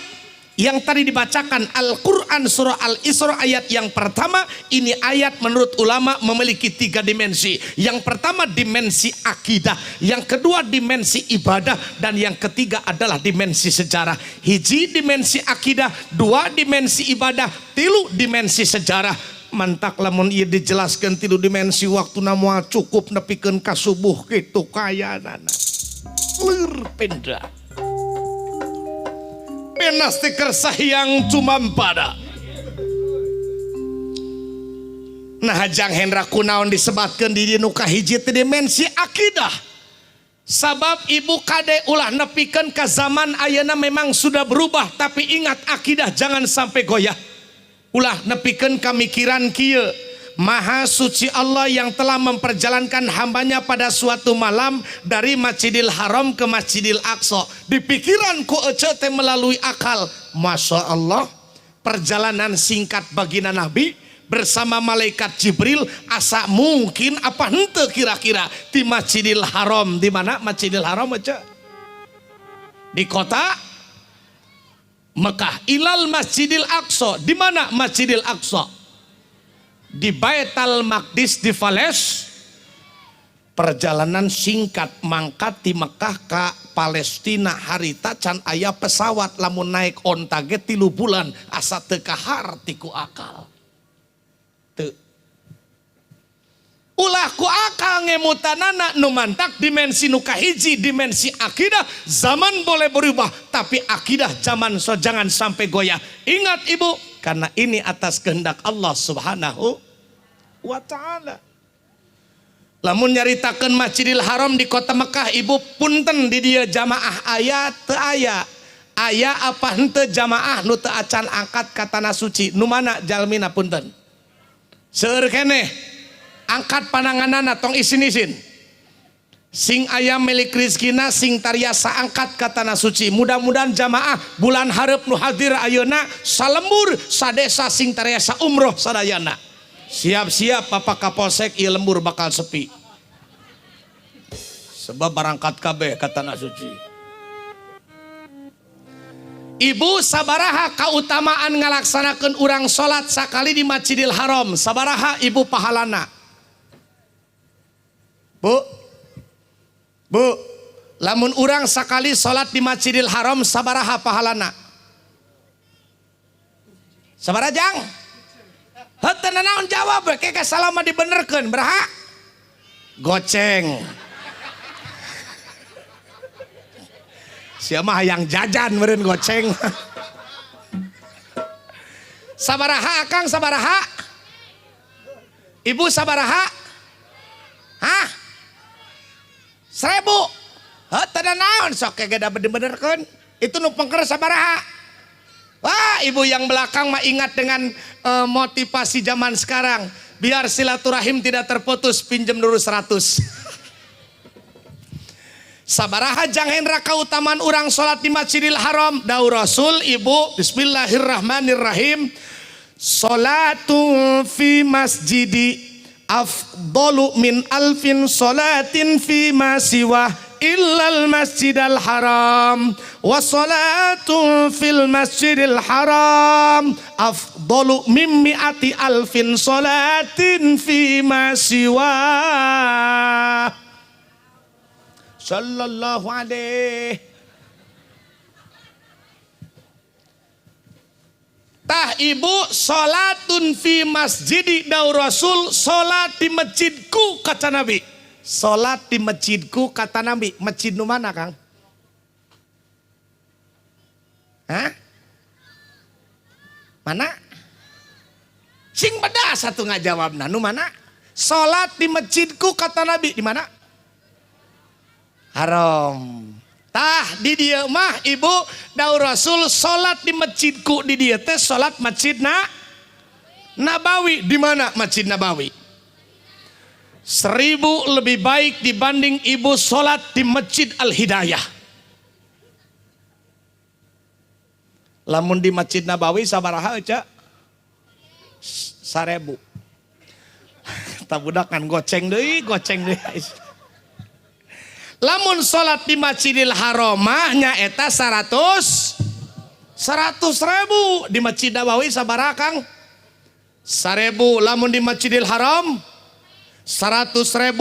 yang tadi dibacakan Al-Quran surah Al-Isra ayat yang pertama, ini ayat menurut ulama memiliki 3 dimensi. Yang pertama dimensi akidah, yang kedua dimensi ibadah, dan yang ketiga adalah dimensi sejarah. Hiji dimensi akidah, 2 dimensi ibadah, 3 dimensi sejarah. Mantak lamun ieu dijelaskeun 3 dimensi waktuna moal cukup nepikeun ka subuh kitu kayanana. Lir penda. Penas tiker sahyang cumampada. Nah Jang Hendra kunaon disebatkeun di dieu ka hiji dimensi akidah. Sabab ibu kade ulah nepikeun ka zaman ayeuna memang sudah berubah, tapi ingat akidah jangan sampai goyah. Ulah nepikeun kamikiran kieu. Maha suci Allah yang telah memperjalankan hambanya pada suatu malam dari Masjidil Haram ke Masjidil Aqsa. Di pikiranku ece teh melalui akal. Masya Allah, perjalanan singkat baginda Nabi bersama malaikat Jibril, asa mungkin apa henteu kira-kira di Masjidil Haram. Di mana Masjidil Haram ece? Di kota Mekah. Ilal Masjidil Aqsa. Di mana Masjidil Aqsa? Di Baitul Maqdis di Fales. Perjalanan singkat mangkat di Mekah ke Palestina harita can aya pesawat lamun naik onta ge 3 bulan asa teu kahar ti ku akal. Teu. Ulah ku akal ngemutanana nu mantak dimensi nu kahiji dimensi akidah. Zaman boleh berubah tapi akidah zaman so jangan sampai goyah. Ingat ibu, karena ini atas kehendak Allah subhanahu wa ta'ala. Lamun nyaritakeun Masjidil Haram di kota Mekah, ibu punten di dia jamaah aya teu aya. Aya apa henteu jamaah nu teu acan angkat ka tanah suci. Nu mana jalmina punten? Seueur keneh. Angkat pananganana tong isin-isin. Sing aya milik rizkina sing tariasa angkat ka tanah suci. Mudah-mudahan jamaah bulan hareup nu hadir ayeuna salembur sadesa sing tariasa umroh sadayana. Siap-siap Bapak Kapolsek ieu lembur bakal sepi. Sebab barangkat kabeh ka tanah suci. Ibu sabaraha kautamaan ngalaksanakeun urang salat sakali di Masjidil Haram? Sabaraha ibu pahalana? Bu, lamun urang sakali salat di Masjidil Haram sabaraha pahalana? Sabaraha Jang? Heuh naon jawab we ke salama dibenerkeun beraha? Goceng. Sia mah hayang jajan meureun goceng. Sabaraha Akang sabaraha? Ibu sabaraha? Hah? 1000. Heuh naon sok kege da benerkeun. Itu nu pengker sabaraha? Wah, ibu yang belakang mah ingat dengan motivasi zaman sekarang. Biar silaturahim tidak terputus, pinjam dulu 100. Sabaraha Jang Hendra kautamaan urang salat di Masjidil Haram? Daur Rasul ibu, bismillahirrahmanirrahim. Salatu fi masjidi afdalu min alfin salatin fi ma siwa illal masjidal haram wa salatu fil masjidil haram afdalu min mi'ati alfin salatin fi ma siwa sallallahu alaihi. Tah ibu salatun fi masjidi daur rasul, salat di masjidku kata Nabi. Salat di masjidku kata Nabi. Masjid nu mana Kang? Hah? Mana? Sing beda satu ngajawabna. Nu mana? Salat di masjidku kata Nabi. Di mana? Haram. Tah di dia mah ibu daur rasul salat di masjidku di dia teh salat masjid Nabawi. Di mana Masjid Nabawi? 1000 lebih baik dibanding ibu salat di Masjid Al-Hidayah. Lamun di Masjid Nabawi sabaraha aja? 1000. Tabudak kan goceng deui. Lamun salat di Masjidil Haramah nyaeta 100.000. Di Masjid Nabawi sabaraha Kang? 1000. Lamun di Masjidil Haram 100.000.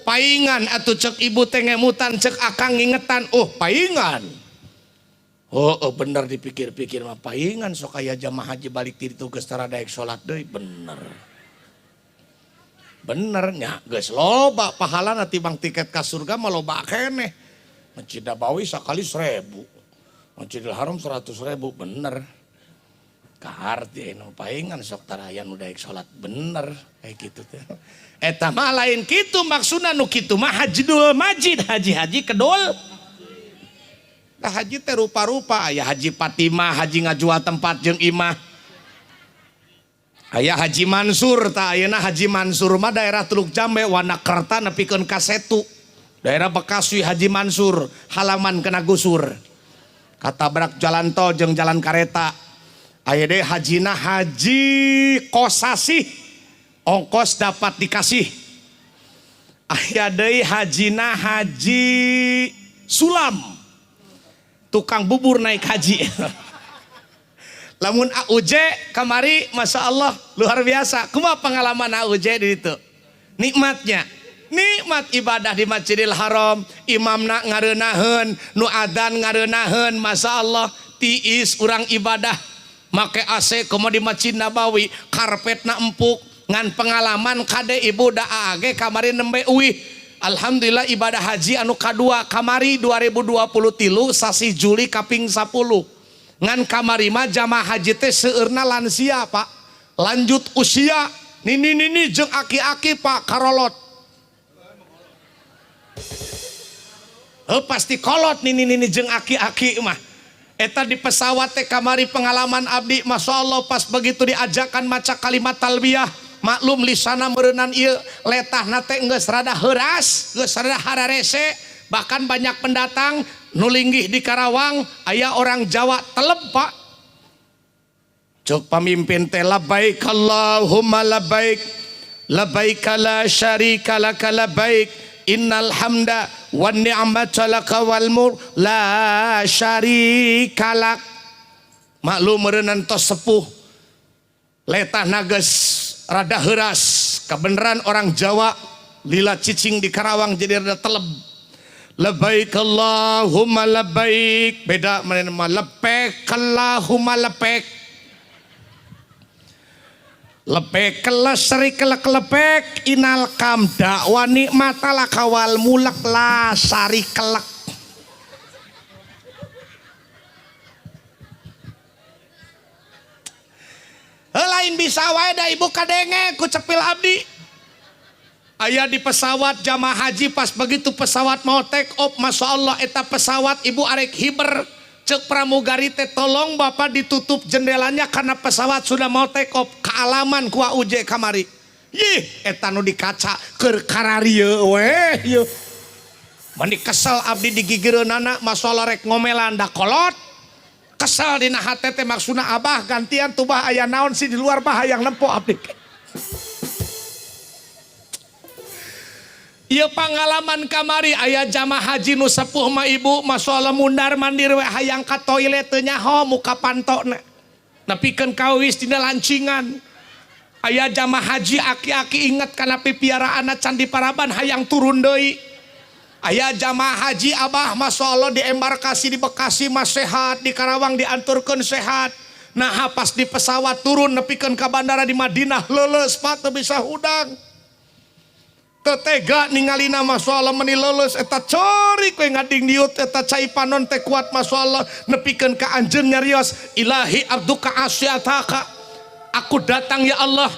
Paingan atuh cek ibu teh ngemutan cek akang ngingetan. Oh paingan. Oh bener dipikir-pikir mah paingan sok aya jamaah haji balik ti ditu geus tara daek salat deui bener. Bener nya geus loba pahalana tibang tiket ka surga mah loba keneh. Masjid Nabawi sakali 1000. Masjidil Haram 100.000 bener. Kaharti anu paingan sok tara aya nu daek salat bener kayak gitu teh. Eta mah lain kitu maksudna nu kitu mah hajidul majid, haji kedul. Nah haji teh rupa-rupa aya haji Fatimah, haji ngajual tempat jeung imah. Aya Haji Mansur, tak ayeuna Haji Mansur mah daerah Teluk Jambe, Wanakerta nepikeun ka Setu. Daerah Bekasi Haji Mansur, halaman kena gusur. Katabrak jalan tol jeung jalan kareta. Aya deui hajina Haji Kosasih, ongkos dapat dikasih. Aya deui hajina Haji Sulam, tukang bubur naik haji. Lamun AUJ kamari Masya Allah luar biasa. Kumaha pengalaman AUJ di itu? Nikmatnya. Nikmat ibadah di Masjidil Haram. Imamna ngareunaheun, nu adzan ngareunaheun. Masya Allah tiis urang ibadah. Make AC komo di Masjid Nabawi. Karpetna empuk. Ngan pengalaman kade ibu da age kamari nembe uih. Alhamdulillah ibadah haji anu kadua kamari 2023 sasi Juli kaping 10. Ngan kamari mah jamaah haji teh seueurna lansia Pak, lanjut usia nini jeung aki-aki Pak karolot. Pasti kolot nini jeung aki-aki mah. Eta di pesawat teh kamari pengalaman abdi Masya Allah pas begitu diajakan maca kalimat talbiyah. Maklum lisana meureunnan ieu letahna teh geus rada heuras, geus rada hararese. Bahkan banyak pendatang nulinggih di Karawang, aya orang Jawa teleb Pak. Cuk pamimpin teh labbaik Allahumma labbaik, labbaik la syarika lak labbaik, innal hamda wan ni'mata lak wal mulk la syarika lak. Maklum meureunnan tos sepuh. Letahna geus rada heuras, kebenaran orang Jawa lila cicing di Karawang jadi rada teleb. Labbaik Allahumma labbaik, beda mana lepek Allahumma lepek, lepek kelesri kelepek inal kam dakwa nikmatala kawal mulak la sari kelek. Lain bisa wae da ibu kadenge ku cepil abdi. Aya di pesawat jamaah haji pas begitu pesawat mau take off, Masya Allah eta pesawat ibu arek hiber cek pramugari teh tolong bapak ditutup jendelanya karena pesawat sudah mau take off. Kealaman ku AUJ kamari. Yih eta nu di kaca keur kararieu we yeuh. Mandi kesel abdi digigireunana Masya Allah rek ngomelan da kolot. Kesel dina hate teh maksudna abah gantian tubah aya naon sih di luar bah hayang nempo abdi. Ieu pangalaman kamari aya jamaah haji nu sepuh mah ibu masalah mundar mandir we hayang ka toilet teu nyaho muka pantona. Nepikeun kawis dina lancingan. Aya jamaah haji aki-aki inget kana pipiaraanna Candi Paraban hayang turun deui. Aya jamaah haji abah masalah di embarkasi di Bekasi mah sehat, di Karawang dianturkeun sehat. Nah pas di pesawat turun nepikeun ka bandara di Madinah leuleus pak teu bisa hudang. Tetega ningalina masalah meni leuleus eta ceurik we ngading diut eta cai panon teh kuat masalah nepikeun ka anjeun nyarios ilahi abduka asyataka aku datang ya Allah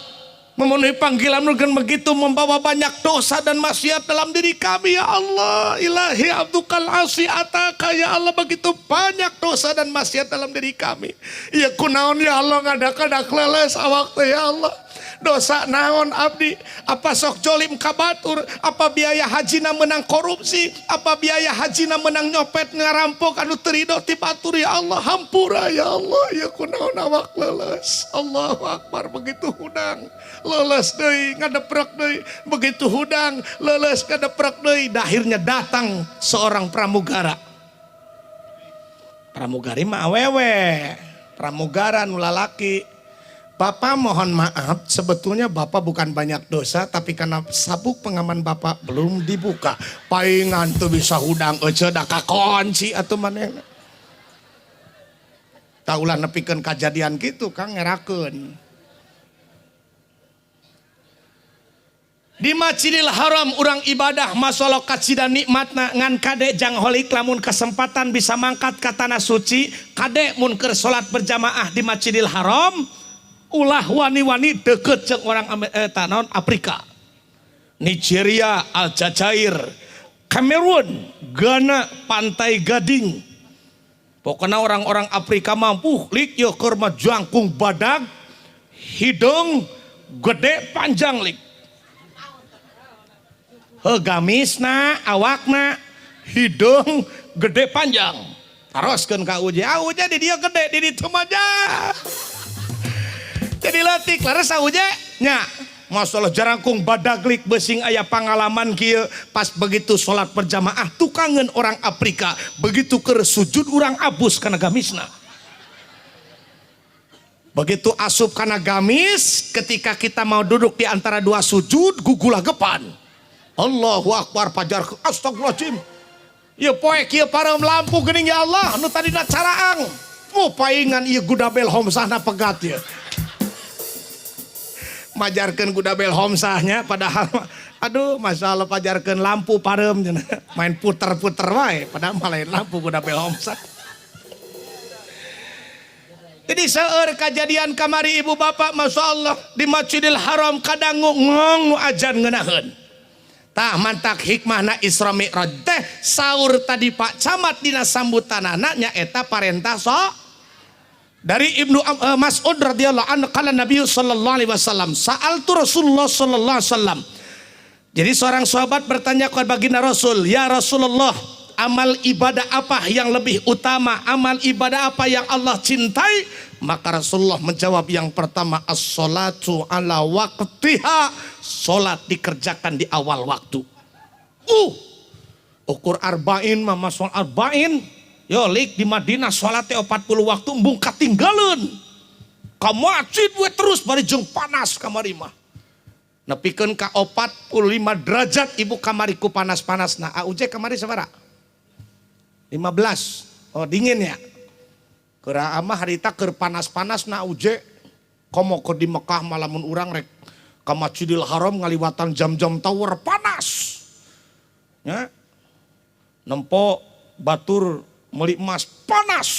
memenuhi panggilan-Mu dengan begitu membawa banyak dosa dan maksiat dalam diri kami ya Allah ilahi abdukal asyataka ya Allah begitu banyak dosa dan maksiat dalam diri kami ya kunaon ya Allah ngadak-ngadak leles awak teh ya Allah dosa naon abdi apa sok jolim kabatur apa biaya hajina menang korupsi apa biaya hajina menang nyopet ngarampok anu terido ti batur ya Allah hampura ya Allah ya kunaon awak leles Allahu Akbar begitu hudang leles deui ngadeprek deui begitu hudang leles ngadeprek deui akhirnya datang seorang pramugara pramugari mah awewe pramugara nu lalaki. Bapak mohon maaf, sebetulnya Bapak bukan banyak dosa, tapi karena sabuk pengaman Bapak belum dibuka. Paingan tuh bisa hudang ece da kakunci atau mana? Taulah nepikeun kejadian gitu, Kang ngerakeun. Di Masjidil Haram urang ibadah masalah kacida nikmatna ngan kade jang holik lamun kesempatan bisa mangkat ka tanah suci, kade mun keur salat berjamaah di Masjidil Haram. Ulah wani-wani deket jeung orang tanon Afrika, Nigeria, Aljazair, Kamerun, Ghana, Pantai Gading. Pokoknya orang-orang Afrika mampu lik yo keur mah jangkung badag, hidung gede panjang lik. Gamisna, awakna, hidung gede panjang. Taroskeun ka uje, uje di dia gede di ditu mah. Jadi letik laras uje nya masalah jarangkung badaglik besing aya pangalaman kieu pas begitu salat berjamaah tukangan orang Afrika begitu keur sujud urang abus kana gamisna begitu asup kana gamis ketika kita mau duduk di antara dua sujud gugulah gepan Allahu Akbar pajar astagfirullahaladzim ieu poe kieu pareum lampu geuning ya Allah nu tadina caraang paingan ieu gudabel homsahna pegat ieu majarkeun gudabel homsahnya padahal aduh masalah pajarkeun lampu pareum main puter-puter wae padahal malah lampu gudabel homsah. Jadi seueur kejadian kamari ibu bapak masyaallah di Masjidil Haram kadang ngong nu ajan ngeunaheun. Tah mantak hikmahna Isra Mi'raj teh saur tadi Pak Camat dina sambutanana nya eta parentah dari Ibnu Mas'ud radhiyallahu anhu qala Nabi sallallahu alaihi wasallam sa'altu Rasulullah sallallahu alaihi wasallam. Jadi seorang sahabat bertanya kepada baginda Rasul, "Ya Rasulullah, amal ibadah apa yang lebih utama? Amal ibadah apa yang Allah cintai?" Maka Rasulullah menjawab yang pertama as-sholatu ala waqtiha, salat dikerjakan di awal waktu. Ukur arba'in mah masal arba'in. Yo lik di Madinah salat 40 waktu embung katinggaleun. Ka masjid we terus bari jeung panas kamari mah. Nepikeun ka 45 derajat ibu kamari ku panas-panasna. Uje kamari sabaraha? 15. Oh dingin ya. Keur mah harita keur panas-panasna uje komo ke di Mekah malamun urang rek ka Masjidil Haram ngaliwatan jam-jam tower panas. Ya. Nempo batur meli emas panas.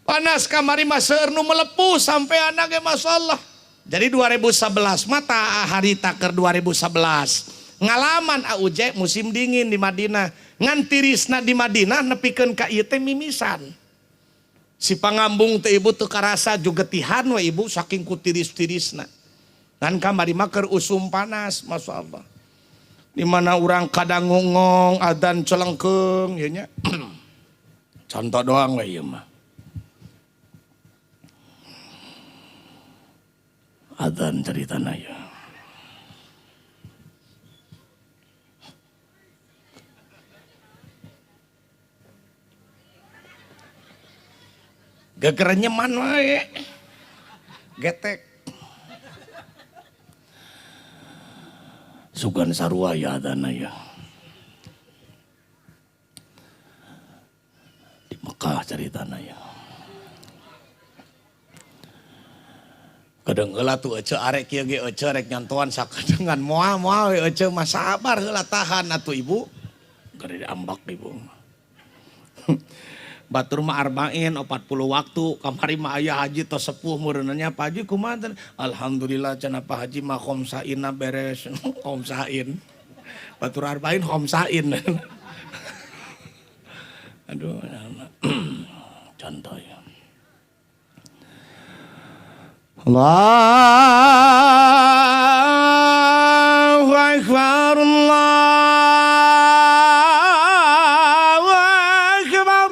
Panas kamari mah seueur nu melepuh sampai anak ge masyaallah. Jadi 2011 mata hari taker 2011. Ngalaman auje musim dingin di Madinah. Ngan tirisna di Madinah nepikeun ka ieu teh mimisan. Si pangambung teh ibu teu karasa jugetihan we ibu saking ku tiris-tirisna. Ngan kamari mah keur usum panas masyaallah. Di mana orang kadang ngongong adzan celengkeung ya nya. Contoh doang we ieu mah. Adzan caritana ya. Gegernya mana wae. Getek. Sugan sarua ya adzan ya. Di Mekah caritana ya. Kadang heula tuh ece arek kieu ge ece rek nyantoan sakadengan moal-moal we ece mah sabar heula tahan atuh ibu. Gede ambak ibu. Batur mah arba'in 40 waktu kamari mah aya haji tos sepuh meureunnya Pak Haji kumaha? Alhamdulillah cenah Pak Haji mah khomsainna beres. Khomsain. Batur arba'in khomsain. Aduh. Contoh ya. Allahu Akbar, Allahu Akbar.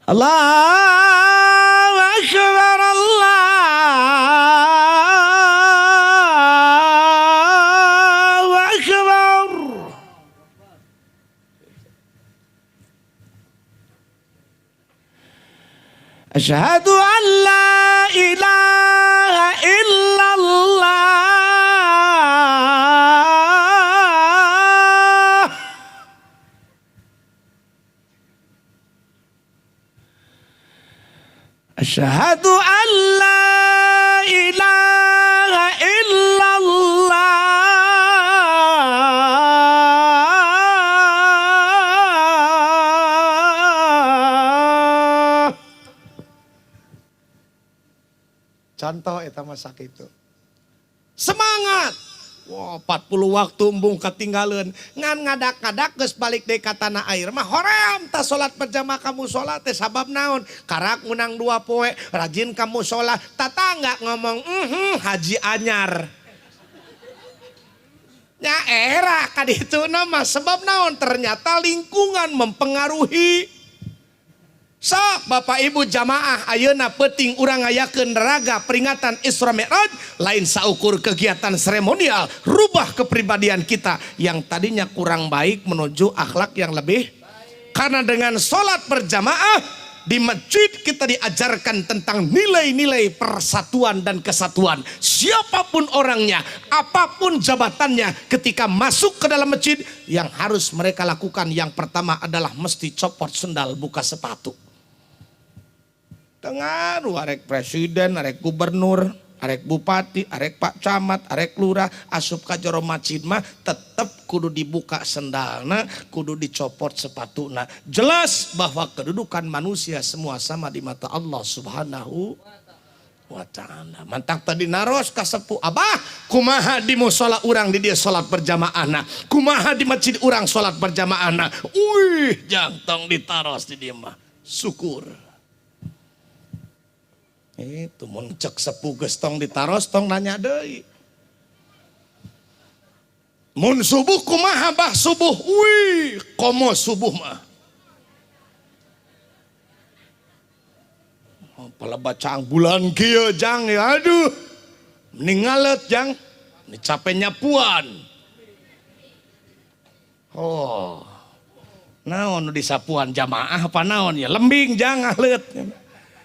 Allahu Akbar, Allahu Akbar. Asyhadu an la ilaha illallah. Asyhadu an la ilaha illallah. Contoh eta mah sakitu. Semangat. Wah, 40 waktu embung ketinggalan. Ngan ngadak-ngadak geus balik deui ka tanah air mah hoream tah salat berjamaah kamu salat teh sabab naon? Karak menang 2 poe, rajin kamu salat. Tatangga ngomong, haji anyar. Nya era kadituna mah sebab naon? Ternyata lingkungan mempengaruhi. Sok Bapak Ibu jamaah ayeuna penting urang ngayakeun raga peringatan Isra Mi'raj lain saukur kegiatan seremonial, rubah kepribadian kita yang tadinya kurang baik menuju akhlak yang lebih baik. Karena dengan sholat berjamaah di masjid kita diajarkan tentang nilai-nilai persatuan dan kesatuan. Siapapun orangnya, apapun jabatannya, ketika masuk ke dalam masjid yang harus mereka lakukan yang pertama adalah mesti copot sendal, buka sepatu. Dengan arek presiden, arek gubernur, arek bupati, arek pak camat, arek lurah, asup ka jero masjid mah tetep kudu dibuka sendalna, kudu dicopot sepatuna. Jelas bahwa kedudukan manusia semua sama di mata Allah Subhanahu wa ta'ala. Mantak tadi naros ka sepuh, abah kumaha di musola urang di dia salat berjamaahna, kumaha di masjid urang salat berjamaahna. Jangtong ditaros di dia mah. Syukur. Itu mun cek sepuh geus tong ditaros tong nanya deui. Mun subuh kumaha bah subuh? Komo subuh mah. Pala bacaan bulan kieu jang ya aduh. Mending ngalet jang. Ini capek nyapuan. Oh. Naon di sapuan jamaah apa naon ya? Lembing jang ngalet.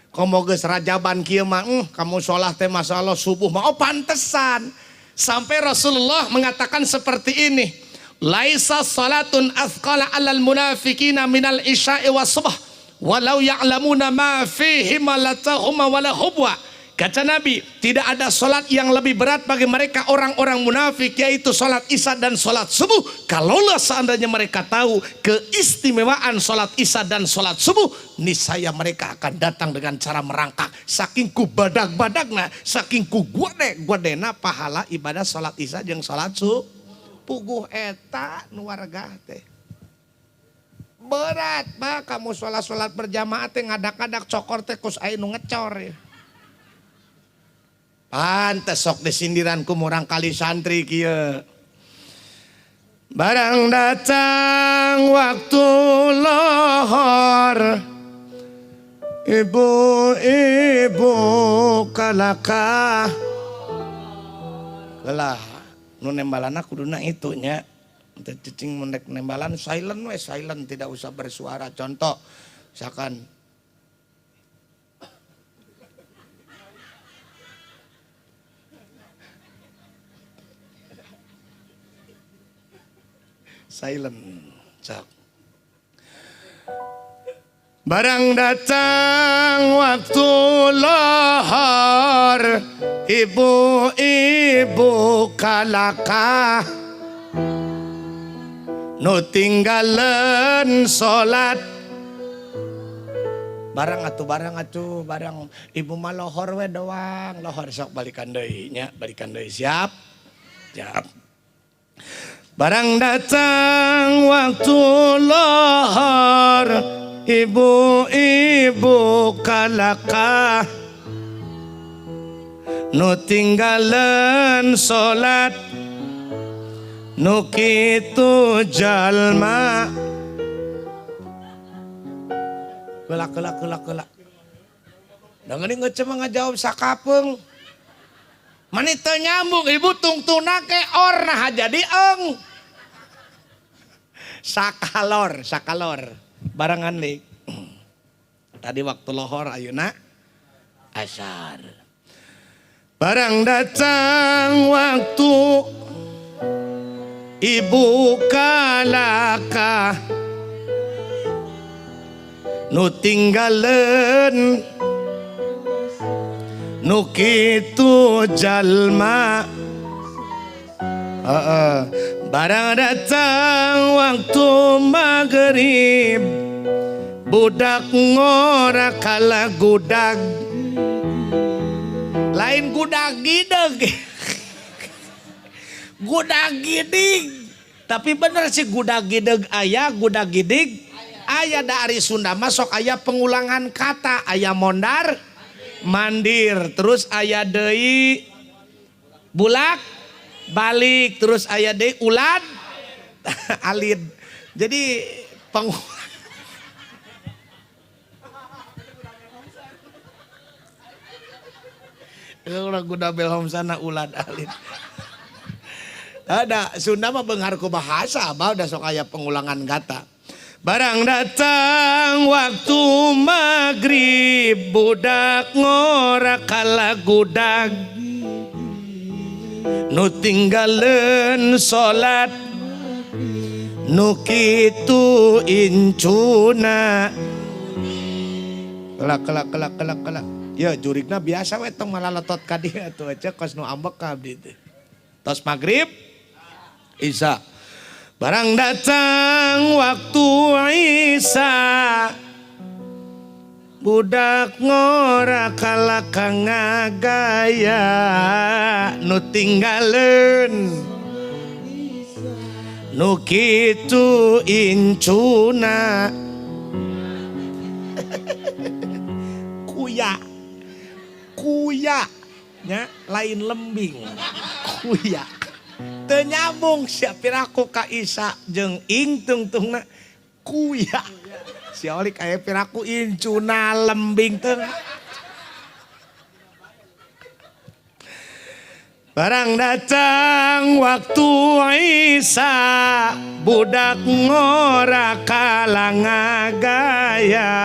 Komo geus rajaban kieu mah kamu sholat teh masalah subuh mah pantesan. Sampai Rasulullah mengatakan seperti ini. Laisa salatun athqala 'alal munafiqina minal isya'i was subh walau ya'lamuna ma fihi malatahuma wala hubwa. Kata Nabi, tidak ada sholat yang lebih berat bagi mereka orang-orang munafik, yaitu sholat isya dan sholat subuh. Kalaulah seandainya mereka tahu keistimewaan sholat isya dan sholat subuh, niscaya mereka akan datang dengan cara merangkak. Saking ku badag-badagna, saking ku guade-guadena pahala ibadah sholat isya jeung sholat subuh. Puguh eta nu warga teh. Berat bah kamu sholat berjamaah teh ngadak-ngadak cokor teh kus aya nu ngecor ya. Pantes sok disindiran ku murang kali santri kieu. Barang datang waktu lohor Ibu-ibu kalaka. Lelah nu nembalan kuduna itunya. Teu cicing mendek nembalan silent we silent, tidak usah bersuara. Contoh misalkan silent. Cak. Barang datang waktu lohor, ibu-ibu kalaka nu tinggalan salat. Barang ibu mah lohor we doang, lohor sok balikan deui nya, balikan deui siap. Siap. Barang datang waktu lohor, ibu-ibu kalaka nu tinggalan salat, nu kitu jalma. Kelak. Dengerin ngecema ngajawab sakapeung. Mani teu nyambung, ibu tungtuna ke or nah jadi eng. Sakalor. Barangan lik. Tadi waktu lohor ayeuna asar. Barang datang waktu ibu kalaka nu tinggalan nu kitu jalma. Barang datang waktu maghrib, budak ngorak kala gudag. Lain gudag gideg. Gudag gidig. Tapi bener sih gudag gideg aya, gudag gidig aya. Dari Sunda masuk aya pengulangan kata, aya mondar mandir, terus aya deui bulak balik, terus aya deui ulad alid. Jadi ulah kuda belhom sana ulad alid. Ada Sunda mah beunghar ku bahasa, bah udah sok aya pengulangan kata. Barang datang waktu maghrib, budak ngorak kala gudag nu tinggalan salat, nu kitu incuna. Kelak. Ya jurigna biasa we tong malaletot ka dieu atuh cek kos nu ambek ka abdi teh. Tos maghrib isya. Barang datang waktu Isa, budak ngorak kala kangagaya nu tinggalan nu kitu incuna. Kuya nya lain lembing. Kuya teu nyambung sia piraku ka Isa jeung ing tungtungna kuya. Si Olik aya piraku incuna lembing teu. Barang datang waktu Isa, budak ngorak kala ngagaya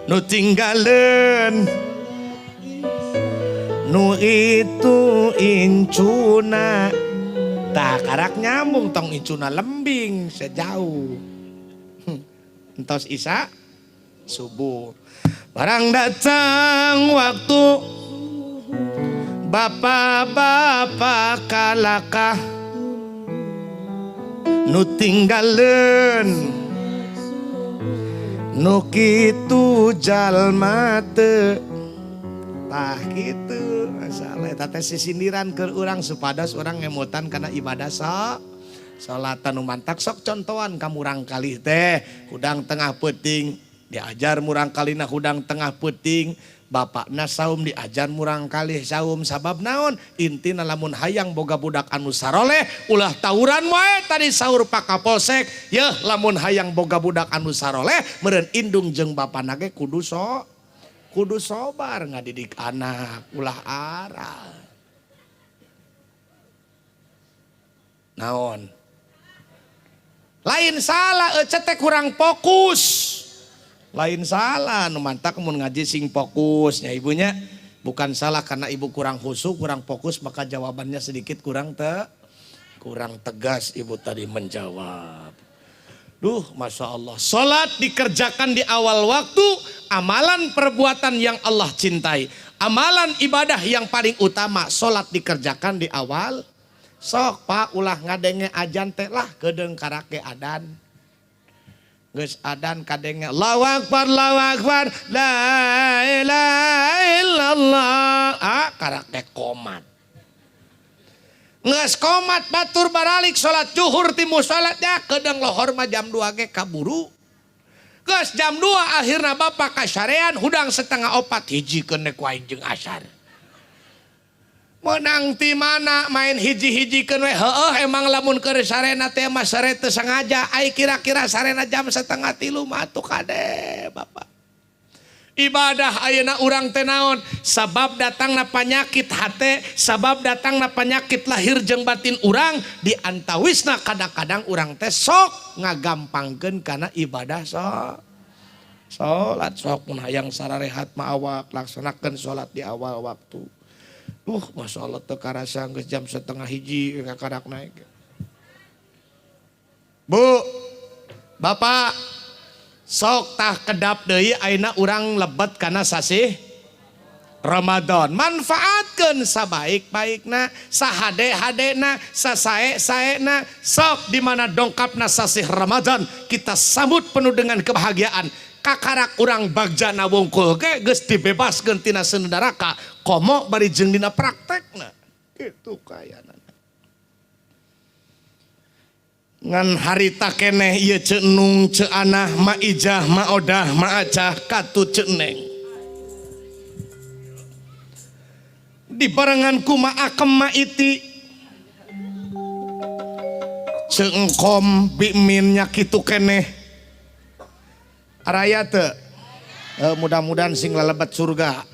nu tinggalan nu itu incuna. Tak karak nyambung tong incuna lembing sejauh. Entos Isa subuh. Barang datang waktu bapak-bapak kalakah nu tinggalan nu kitu jalma teu. Tah gitu masalah eta teh sisindiran keur urang supados urang ngemutan kana ibadah salatan nu mantak. Sok contohan ka murang kalih teh hudang tengah peuting diajar murang kalina hudang tengah peuting bapakna saum diajar murang kalih saum sabab naon intina lamun hayang boga budak anu saroleh ulah tawuran wae tadi saur Pak Kapolsek yeuh lamun hayang boga budak anu saroleh meureun indung jeung bapana ge kudu sobar ngadidik anak ulah arah naon lain salah cetek kurang fokus lain salah nu mantak mun ngaji sing fokusnya ibunya bukan salah karena ibu kurang khusyuk kurang fokus maka jawabannya sedikit kurang tegas ibu tadi menjawab. Duh Masya Allah, sholat dikerjakan di awal waktu, amalan perbuatan yang Allah cintai, amalan ibadah yang paling utama sholat dikerjakan di awal. Sok Pak ulah ngadenge ajan teh lah kedeung karake adan. Geus adan kadenge Allahu Akbar la ilaha illallah karake komat. Geus komat batur baralik salat zuhur ti musolatnya kedeung lohor mah jam 2 ge kaburu. Geus jam 2 akhirna bapak kasarean hudang setengah 4 hijikeun ku aing jeung asar. Menang ti mana main hiji-hijikeun we heueuh emang lamun keur sarena teh mah sare teu sengaja ai kira-kira sarena jam 2:30 mah atuh kade bapak. Ibadah ayeuna urang teh naon sabab datangna panyakit hate sabab datangna panyakit lahir jeung batin urang di antawisna kadang-kadang urang teh sok ngagampangkeun kana ibadah salat sok mun hayang sararehat mah awak laksanakeun salat di awal waktu. Masya Allah teu karasa geus jam 12:30 kakadak naik. Bu, Bapak, sok tah kedap deui ayeuna urang lebet kana sasih Ramadan. Manfaatkeun sabaik-baikna, sahade-hadena, sasae-saena. Sok di mana dongkapna sasih Ramadan kita sambut penuh dengan kebahagiaan. Kakarak urang bagjana wungkul ge geus dibebaskeun tina seuneu neraka komo bari jeung dina praktekna kitu kayana ngan harita keneh ieu ceuk nung ceuk anah ma ijah ma odah ma acah katu ceuk neng dibarengan ku ma akem ma iti ceuk engkom bimin nya kitu keneh haraya teu mudah-mudahan sing lelebat surga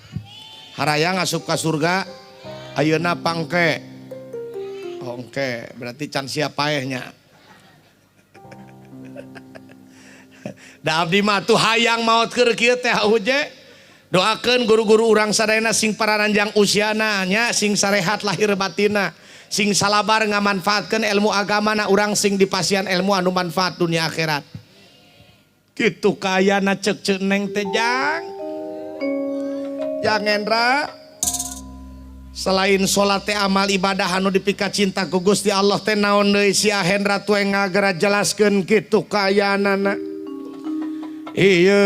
haraya ngasup ka surga ayeuna pangke ongke berarti can sia paehnya da abdi mah tuh hayang maot keur kieu teh uje doakeun guru-guru urang sadayana sing pararanjang usiana nya sing sarehat lahir batina sing salabar ngamanfaatkeun ilmu agamana urang sing dipasian ilmu anu manfaat dunia akhirat. Gitu kaya na cek neng tejang yang Hendra selain sholat teh amal ibadah anu dipika cinta ku Gusti Allah teh naon deui si Hendra tuh ngagara jelaskeun kitu kaya nana iya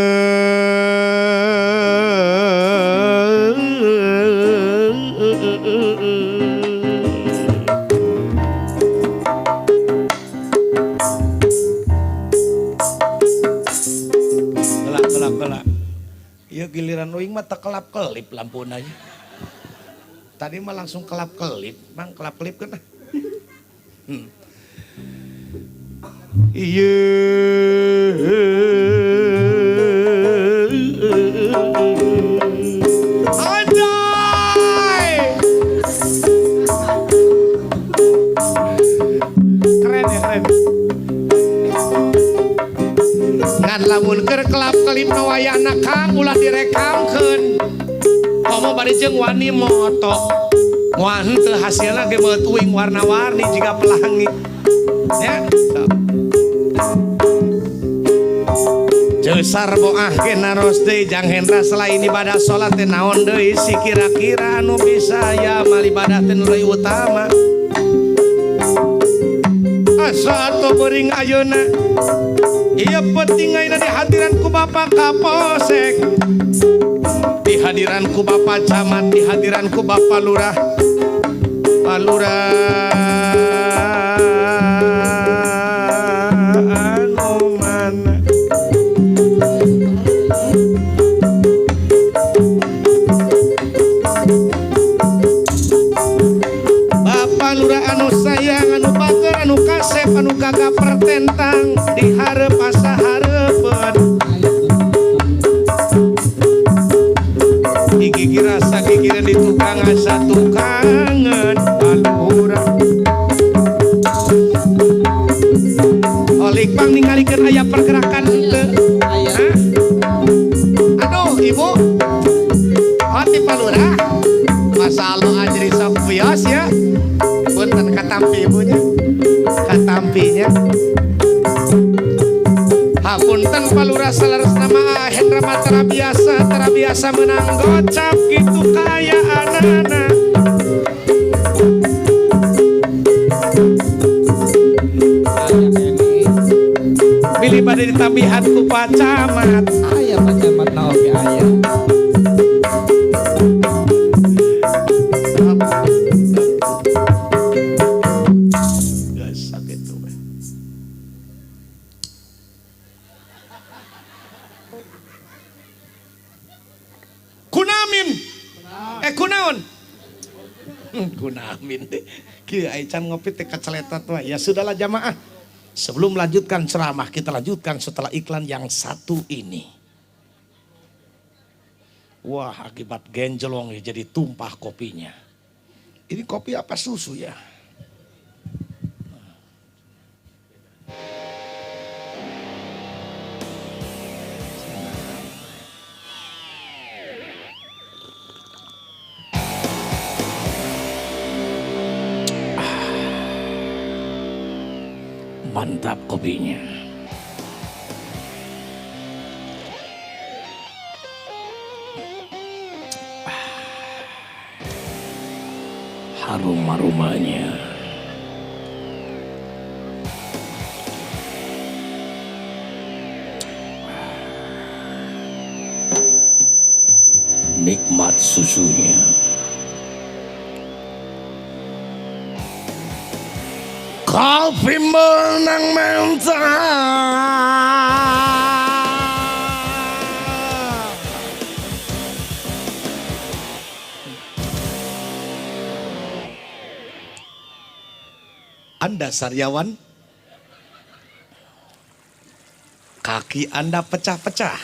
ya giliran uing mah tak kelap-kelip lampuna nya. Tadi mah langsung kelap-kelip, Mang kelap-kelip kan. Iya. Anjay. Keren ya keren. Ngan lamun keur kelap-kelip na wayahna Kang ulah direkamkeun. Komo bari jeung wani moto. Moal teu hasilna ge meut uing warna-warni jiga pelangi. Ya. Jeusar boah ge naros deui Jang Hendra selain ibadah salat teh naon deui si kira-kira anu bisa ya mal ibadah teh nu leuwih utama. Asa atuh beuring ayeuna. Iya penting ayeuna dihadiran ku Bapak Kapolsek, dihadiran ku Bapak Camat, dihadiran ku Bapak Lurah, Pak Lurah anu mana rasa gigireun di tukang asa tukangan baluran. Olik pang ningalikeun aya pergerakan teu. Aduh ibu, hati palura. Masa Allah ajri sok bios ya. Punten katampi ibunya, katampinya. Hapunten palura salares nama Hendra mah tara biasa menang gocap gitu kaya anak-anak. Pilih pada ditabihan ku pacamat. Aya pacamat na oge aya. Gas sakit tuh. Kunamin. Kunaon? Kunamin deh. Kieu aya can ngopi teh kaceletot wae. Ya sudahlah jamaah. Sebelum melanjutkan ceramah, kita lanjutkan setelah iklan yang satu ini. Wah, akibat genjlong jadi tumpah kopinya. Ini kopi apa susu ya? Mantap kopinya. Harum aromanya. Nikmat susunya. Kopi menang mantap. Anda sariawan, kaki Anda pecah-pecah.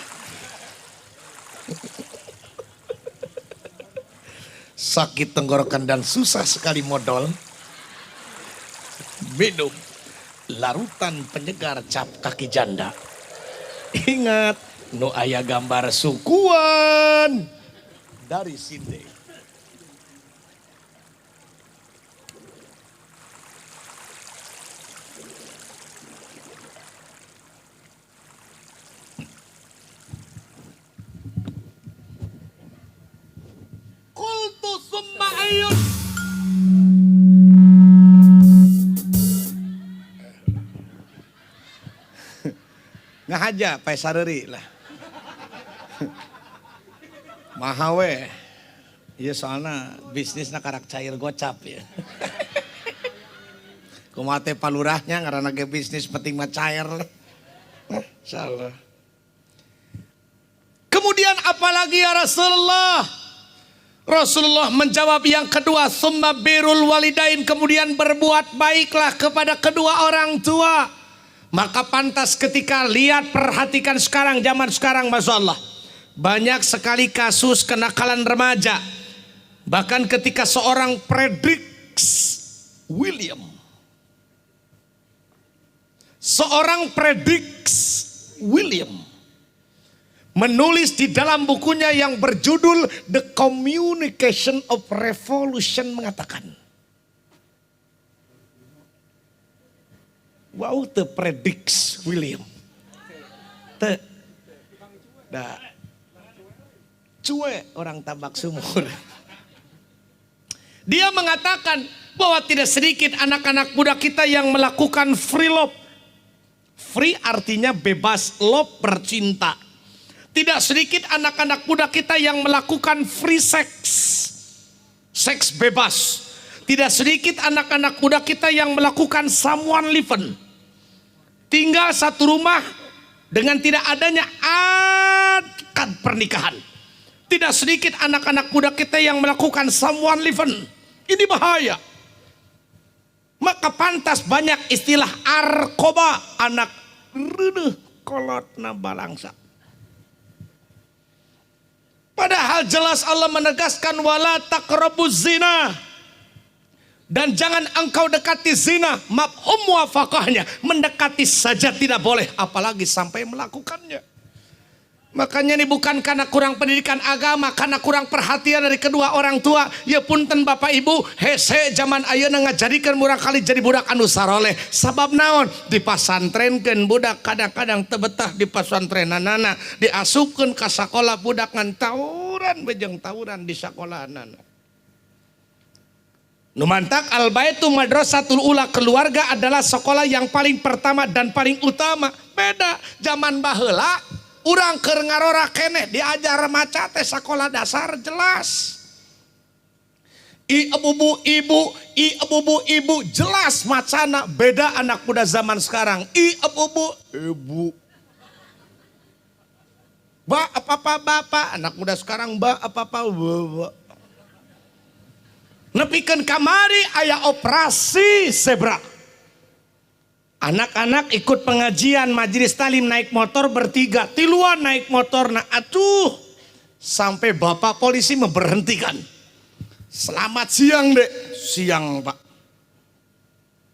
Sakit tenggorokan dan susah sekali modal. Minum larutan penyegar cap kaki janda. Ingat, nu aya gambar sukuan dari Sinde. Kultus summa ayun. Ngahaja pae sareri lah. Mahawe. Iya soalnya bisnisnya karak cair gocap ya. Kumate palurahnya ngaranna ge bisnis penting mah cair. Insyaallah. Kemudian apalagi ya Rasulullah? Rasulullah menjawab yang kedua, summa birrul walidain, kemudian berbuat baiklah kepada kedua orang tua. Maka pantas ketika lihat perhatikan sekarang zaman sekarang, Masya Allah, banyak sekali kasus kenakalan remaja. Bahkan ketika seorang Frederick William, menulis di dalam bukunya yang berjudul The Communication of Revolution mengatakan, wow, te prediksi William. Te. Da. Cuek orang tabak sumur. Dia mengatakan bahwa tidak sedikit anak-anak muda kita yang melakukan free love. Free artinya bebas, love bercinta. Tidak sedikit anak-anak muda kita yang melakukan free sex. Seks bebas. Tidak sedikit anak-anak muda kita yang melakukan someone living. Tinggal satu rumah dengan tidak adanya akad pernikahan. Tidak sedikit anak-anak muda kita yang melakukan someone living. Ini bahaya. Maka pantas banyak istilah arkoba, anak reudeuh kolotna balangsa. Padahal jelas Allah menegaskan wala taqrabuz zina. Dan jangan engkau dekati zina. Mafhum muwafaqahnya, mendekati saja tidak boleh, apalagi sampai melakukannya. Makanya ini bukan karena kurang pendidikan agama, karena kurang perhatian dari kedua orang tua. Ya punten Bapak Ibu, hese zaman ayeuna ngajadikeun murang kali jadi budak anu saroleh. Sabab naon? Dipasantrenkeun budak kadang-kadang teu betah di pasantrenanana, diasupkeun ka sakola budak ngan tawuran bejeng tawuran di sakolahanana. Numantak al-baitu madrasatul ula, keluarga adalah sekolah yang paling pertama dan paling utama. Beda zaman baheula, urang keur ngarora keneh diajar maca teh sakolah dasar jelas. Ibu jelas macana, beda anak muda zaman sekarang. Ibu. Ba apa-apa bapak, anak muda sekarang ba apa-apa bapak. Nepikeun kamari aya operasi zebra. Anak-anak ikut pengajian majelis talim naik motor bertiga, tiluan naik motor, nah atuh sampai bapak polisi memberhentikan. Selamat siang dek, siang pak.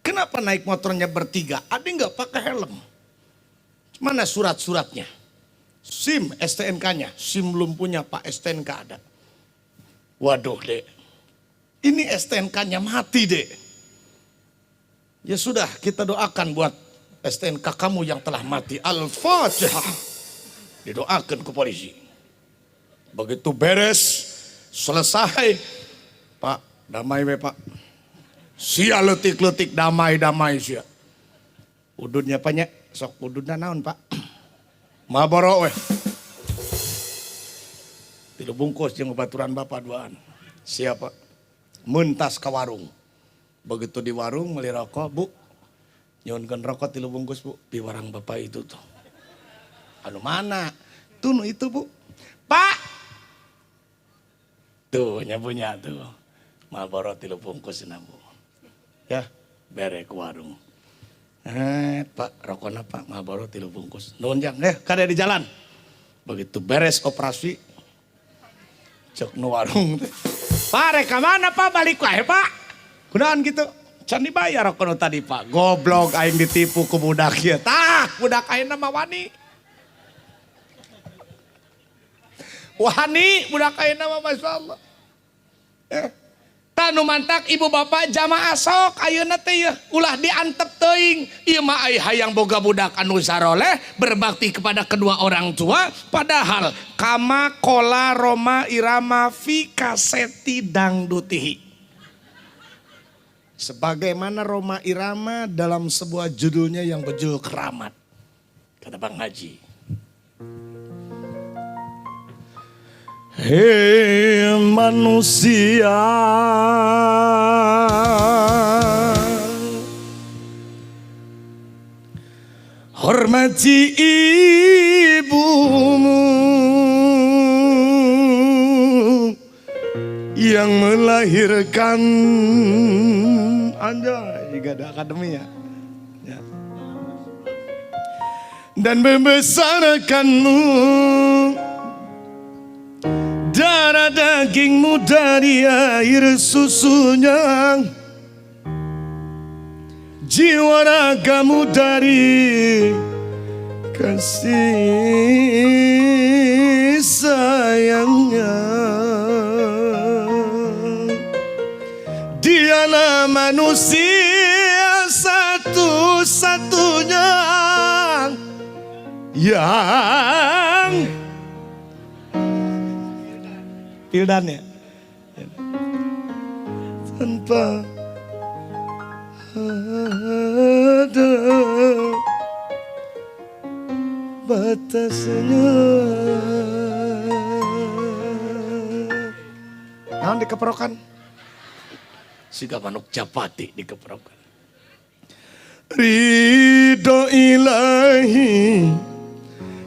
Kenapa naik motornya bertiga? Ada nggak pakai helm? Mana surat-suratnya? SIM, STNK-nya, SIM belum punya pak, STNK ada. Waduh dek, ini STNK-nya mati dek. Ya sudah, kita doakan buat STNK kamu yang telah mati. Al-Fatihah. Didoakan ke polisi. Begitu beres, selesai. Pak, damai we pak. Sia letik-letik damai-damai sia. Udunnya banyak, sok udunnya naon pak. Maboro we. Tilu bungkus jeung baturan bapak duaan. Siapa? Mentas ke warung. Begitu di warung beli rokok, bu, nyunkan rokok 3 bungkus bu, di warung bapak itu tuh. Anu mana? Tuh itu bu, pak. Tuh nyapunya tuh, Marlboro 3 bungkus na bu. Ya, bere ke warung. Pak, rokoknya pak, Marlboro 3 bungkus. Nunjang, kada di jalan. Begitu beres operasi, cek nu warung. Pak, reka mana pak, balik wae pak. Kunaon gitu, can dibayar rokok tadi pak. Goblok aing ditipu ku budak ya. Tah, budak aing nama wani. Wani, budak aing nama Masya Allah. Tanu mantak ibu bapak jamaah sok ayeuna teh ya ulah diantep teuing. Ieu mah aya hayang boga budak anu saroleh berbakti kepada kedua orang tua, padahal kama kola Roma Irama fi kaseti dangdutihi. Sebagaimana Roma Irama dalam sebuah judulnya yang berjudul Keramat. Kata Bang Haji. Hei manusia, hormati ibumu yang melahirkan. Anjay, gak ada akademi ya. Dan membesarkanmu, darah dagingmu dari air susunya, jiwa ragamu dari kasih sayangnya. Dialah manusia satu-satunya yang Pildan ya, tanpa ada batasnya. Nah, dikeprokan siga manuk capati dikeprokan. Ridho ilahi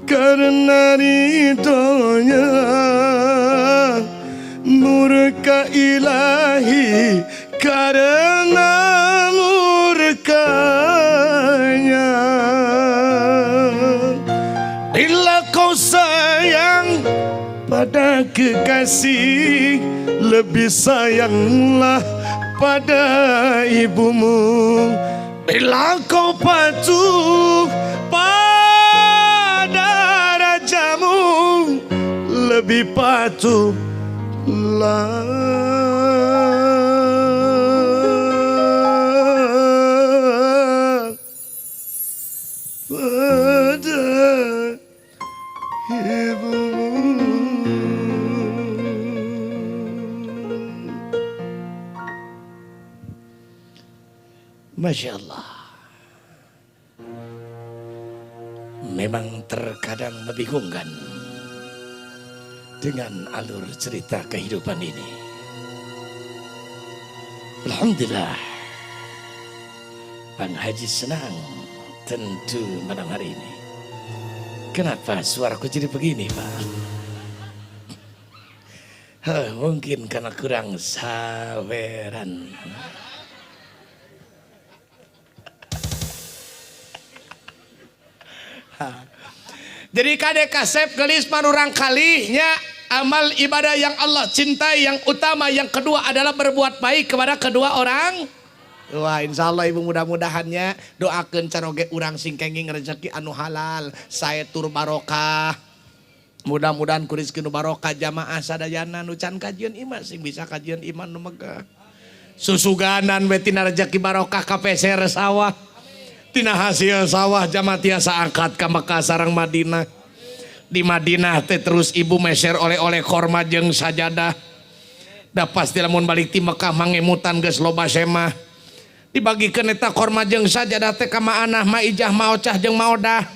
karena ridhonya, murka ilahi karena murkanya. Bila kau sayang pada pada kekasih, lebih sayanglah pada ibumu. Bila kau patuh pada rajamu, lebih patuhlah pada ibumu. Masya Allah. Memang terkadang membingungkan dengan alur cerita kehidupan ini. Alhamdulillah, Bang Haji senang tentu malam hari ini. Kenapa suaraku jadi begini, Pak? Mungkin karena kurang saweran. Jadi kade kasep gelis manurang kalinya amal ibadah yang Allah cintai yang utama yang kedua adalah berbuat baik kepada kedua orang. Wah, insya Allah ibu mudah-mudahannya doakan caroge urang sing kenging rezeki anu halal, saya tur barokah. Mudah-mudahan ku rezeki nu barokah jamaah sadayana nu can kajian iman sing bisa kajian iman nu megah. Susuganan we tina rezeki barokah ka peser sawah. Tina hasil sawah jama tiasa angkat ka Mekah sareng Madinah. Di Madinah teh terus ibu meser oleh-oleh korma jeung sajadah. Da pasti lamun balik ti Mekah mangemutan geus loba semah. Dibagikeun eta korma jeung sajadah teh ka ma'anah, maijah, maocah jeung maodah.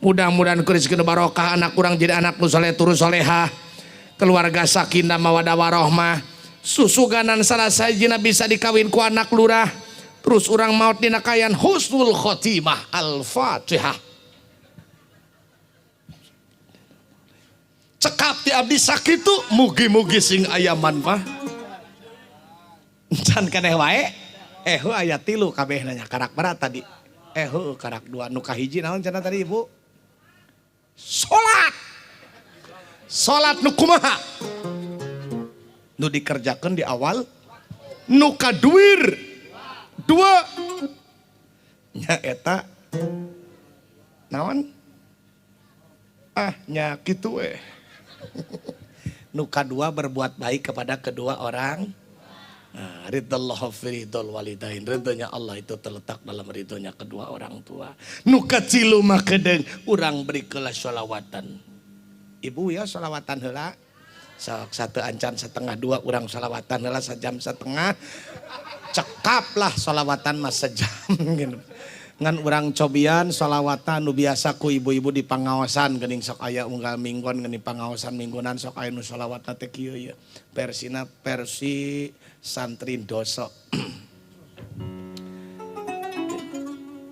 Mudah-mudahan ku rezeki barokah anak urang jadi anak nu saleh turu salehah. Keluarga sakinah mawaddah warahmah. Susuganan salah sajina bisa dikawin ku anak lurah. Terus orang maut dina kayan husnul khotimah. Al-Fatihah. Cekap ti abdi sakitu mugi-mugi sing aya manfah. Can keneh wae. Aya 3 kabeh nanya karak berat tadi. Karak 2 nu kahiji naon cenah tadi ibu? Salat. Salat nu kumaha? Nu dikerjakeun di awal, nu kaduir 2 nya eta naon nya kitu we. Nu kadua berbuat baik kepada kedua orang. Ridallahu fi ridal walidain, ridhonya Allah itu terletak dalam ridhonya kedua orang tua. Nu kacilu mah kedeung urang beri keula sholawatan. Ibu ya sholawatan heula. Sok 1 ancan 1/2 urang sholawatan heula 1 jam 1/2. Cekaplah sholawatan mas sejam gitu. Ngan urang cobian sholawatan nu biasa ku ibu-ibu di pangaosan geuning sok aya unggal minggon geuning pangaosan minggunan sok aya nu sholawatna teh kieu ya. Versina versi santri doso.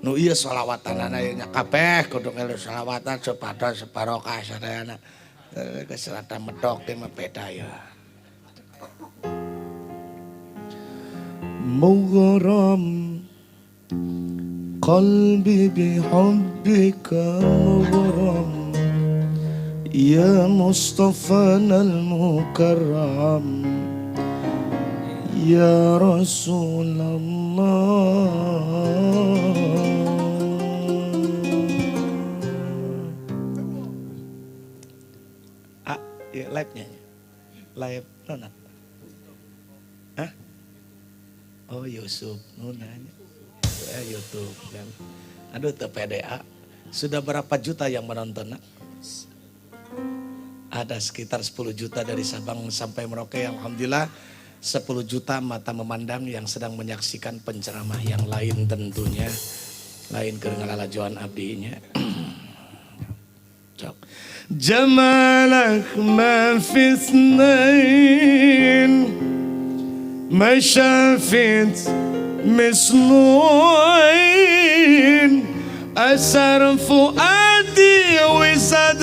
Nu ieu sholawatanana nya kabeh kudu ngelu sholawatan supados barokah sadayana. Geus rada medok teh mah beda ya. مغرم قلبي بحبك مغرم يا مصطفانا المكرم يا رسول الله. Ya live-nya. Live nona. Oh Yusuf, nunanya, YouTube kan. Aduh PDA, sudah berapa juta yang menonton? Ada sekitar 10 juta dari Sabang sampai Merauke. Alhamdulillah 10 juta mata memandang yang sedang menyaksikan penceramah yang lain tentunya. Lain kerengalalajuan abdinya. Jamalak ma fisnain ما شافت مثل عين أسر فؤادي وزاد